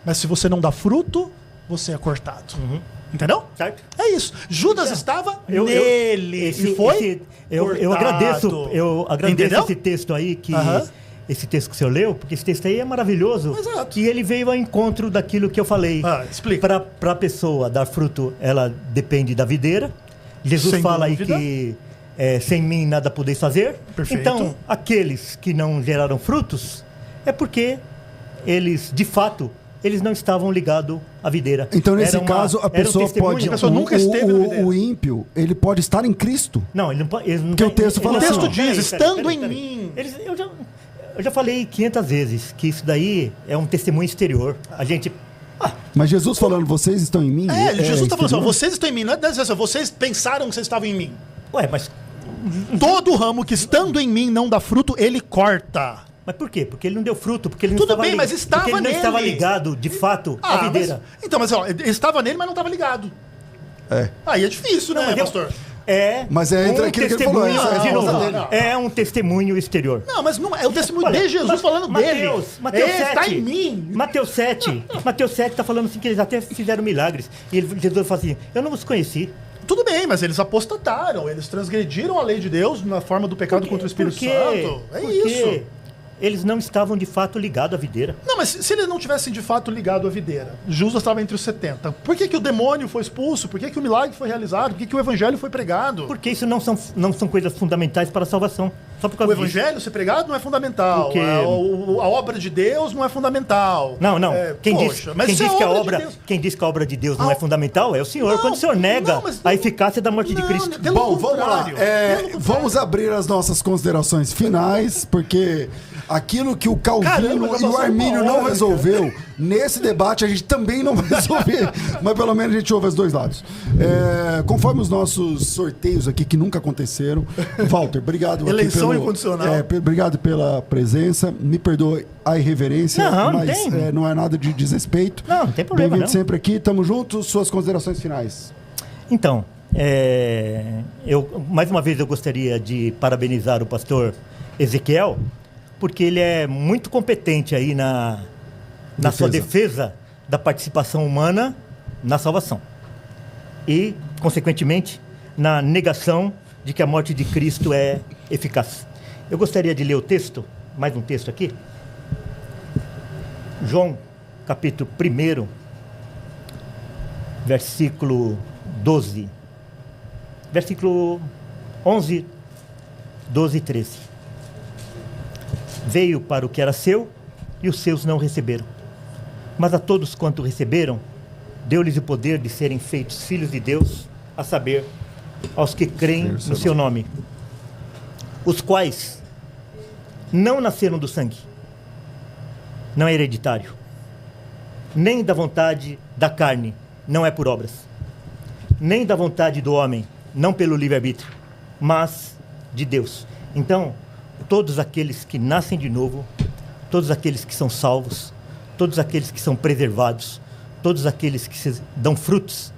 Mas se você não dá fruto, você é cortado. Entendeu? Certo. É isso. Judas estava nele. E foi eu cortado. agradeço Entendeu? esse texto aí, Aham. esse texto que o senhor leu, porque esse texto aí é maravilhoso. Exato. E ele veio ao encontro daquilo que eu falei. Explica. Para a pessoa dar fruto, ela depende da videira. Jesus Sem fala dúvida. aí que sem mim nada podeis fazer. Perfeito. Então, aqueles que não geraram frutos, é porque eles, de fato, eles não estavam ligados à videira. Então, nesse Era caso, a era um pessoa testemunho. pode. A pessoa nunca esteve na videira. O ímpio, ele pode estar em Cristo. Não, ele não pode. Porque o texto fala assim, ó. diz, estando em mim. Eu já falei 500 vezes que isso daí é um testemunho exterior. A gente. Mas Jesus falando, vocês estão em mim. Jesus está falando assim, ó, exterior? vocês estão em mim. Não é assim, vocês pensaram que vocês estavam em mim. Ué, mas Todo ramo que estando em mim não dá fruto, ele corta. por quê? Porque ele não deu fruto, porque ele não Tudo estava bem, li- mas estava porque ele não nele. estava ligado, de fato, à videira. Mas ó, ele estava nele, mas não estava ligado. É. Aí é difícil, né, Mas pastor? Mas é entre aquilo que ele falou, testemunho, de novo, não. é um testemunho exterior. Não, mas não é o testemunho Olha, de Jesus falando dele. Mateus Ele 7. está em mim. Mateus 7 está falando assim que eles até fizeram milagres. E Jesus fala assim, eu não vos conheci. Tudo bem, mas eles apostataram, eles transgrediram a lei de Deus na forma do pecado contra o Espírito Santo. É isso. Eles não estavam de fato ligados à videira. Não, mas se eles não tivessem de fato ligado à videira, Judas estava entre os 70. Por que o demônio foi expulso? Por que o milagre foi realizado? Por que o evangelho foi pregado? Porque isso não são coisas fundamentais para a salvação. Só por O causa disso. evangelho ser pregado não é fundamental. Porque- A obra de Deus não é fundamental. Não. Quem diz isso é que a de obra, Deus. quem diz que a obra de Deus não é Ah, fundamental é o Senhor. não, Quando o Senhor nega não, mas a não- eficácia da morte de Não, Cristo. pelo Bom, vamos lá. contrário. Pelo contrário. Vamos abrir as nossas considerações finais, porque aquilo que o Calvino Caramba, já e o passou Armínio uma não hora, resolveu, nesse debate a gente também não vai resolver. Mas pelo menos a gente ouve os dois lados. Conforme os nossos sorteios aqui, que nunca aconteceram. Walter, obrigado. aqui Eleição incondicional. Obrigado pela presença. Me perdoe a irreverência, Não mas tem. não é nada de desrespeito. Não tem problema, Bem-vindo não. sempre aqui. Tamo juntos. Suas considerações finais. Então, mais uma vez eu gostaria de parabenizar o pastor Ezequiel, porque ele é muito competente aí na sua defesa da participação humana na salvação. E, consequentemente, na negação de que a morte de Cristo é eficaz. Eu gostaria de ler o texto, mais um texto aqui. João, capítulo 1, versículo 12. Versículo 11, 12 e 13. Veio para o que era seu, e os seus não receberam. Mas a todos quanto receberam, deu-lhes o poder de serem feitos filhos de Deus, a saber, aos que creem no seu nome, os quais não nasceram do sangue, não é hereditário, nem da vontade da carne, não é por obras, nem da vontade do homem, não pelo livre-arbítrio, mas de Deus. Então, todos aqueles que nascem de novo, todos aqueles que são salvos, todos aqueles que são preservados, todos aqueles que se dão frutos,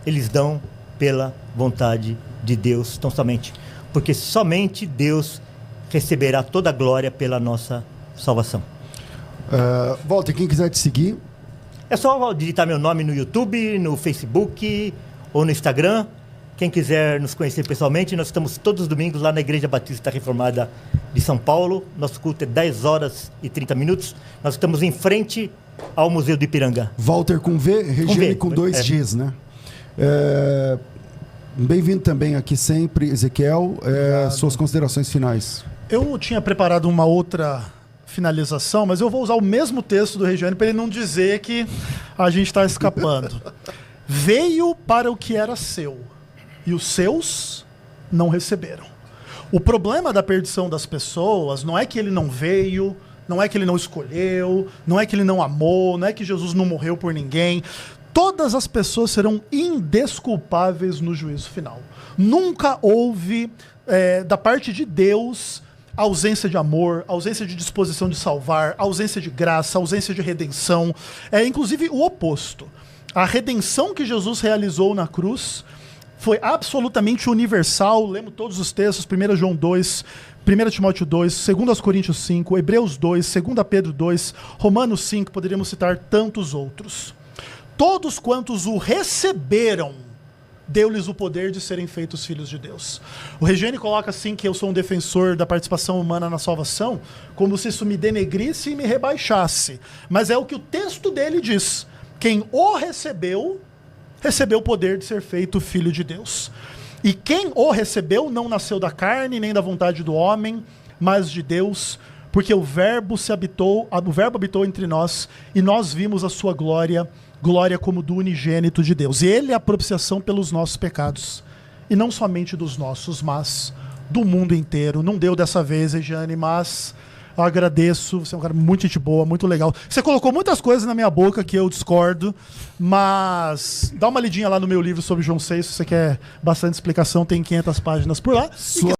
eles dão pela vontade de Deus, tão somente. Porque somente Deus receberá toda a glória pela nossa salvação. Walter, quem quiser te seguir, É só digitar meu nome no YouTube, no Facebook ou no Instagram. Quem quiser nos conhecer pessoalmente, nós estamos todos os domingos lá na Igreja Batista Reformada de São Paulo. Nosso culto é 10 horas e 30 minutos. Nós estamos em frente ao Museu do Ipiranga. Walter com V, Regiane V. com 2 É. Gs, né? Bem-vindo também aqui sempre, Ezequiel. Suas considerações finais. Eu tinha preparado uma outra finalização, mas eu vou usar o mesmo texto do Regiane para ele não dizer que a gente está escapando. Veio para o que era seu, e os seus não receberam. O problema da perdição das pessoas não é que ele não veio, não é que ele não escolheu, não é que ele não amou, não é que Jesus não morreu por ninguém. Todas as pessoas serão indesculpáveis no juízo final. Nunca houve, da parte de Deus, ausência de amor, ausência de disposição de salvar, ausência de graça, ausência de redenção. É inclusive o oposto. A redenção que Jesus realizou na cruz foi absolutamente universal. Lemos todos os textos, 1 João 2, 1 Timóteo 2, 2 Coríntios 5, Hebreus 2, 2 Pedro 2, Romanos 5, poderíamos citar tantos outros. Todos quantos o receberam, deu-lhes o poder de serem feitos filhos de Deus. O Regiane coloca assim que eu sou um defensor da participação humana na salvação, como se isso me denegrisse e me rebaixasse. Mas é o que o texto dele diz. Quem o recebeu, recebeu o poder de ser feito filho de Deus. E quem o recebeu não nasceu da carne, nem da vontade do homem, mas de Deus, porque o Verbo habitou entre nós, e nós vimos a sua glória como do unigênito de Deus. E ele é a propiciação pelos nossos pecados. E não somente dos nossos, mas do mundo inteiro. Não deu dessa vez, Regiane, mas eu agradeço. Você é um cara muito gente boa, muito legal. Você colocou muitas coisas na minha boca que eu discordo, mas dá uma lidinha lá no meu livro sobre João 6, se você quer bastante explicação, tem 500 páginas por lá.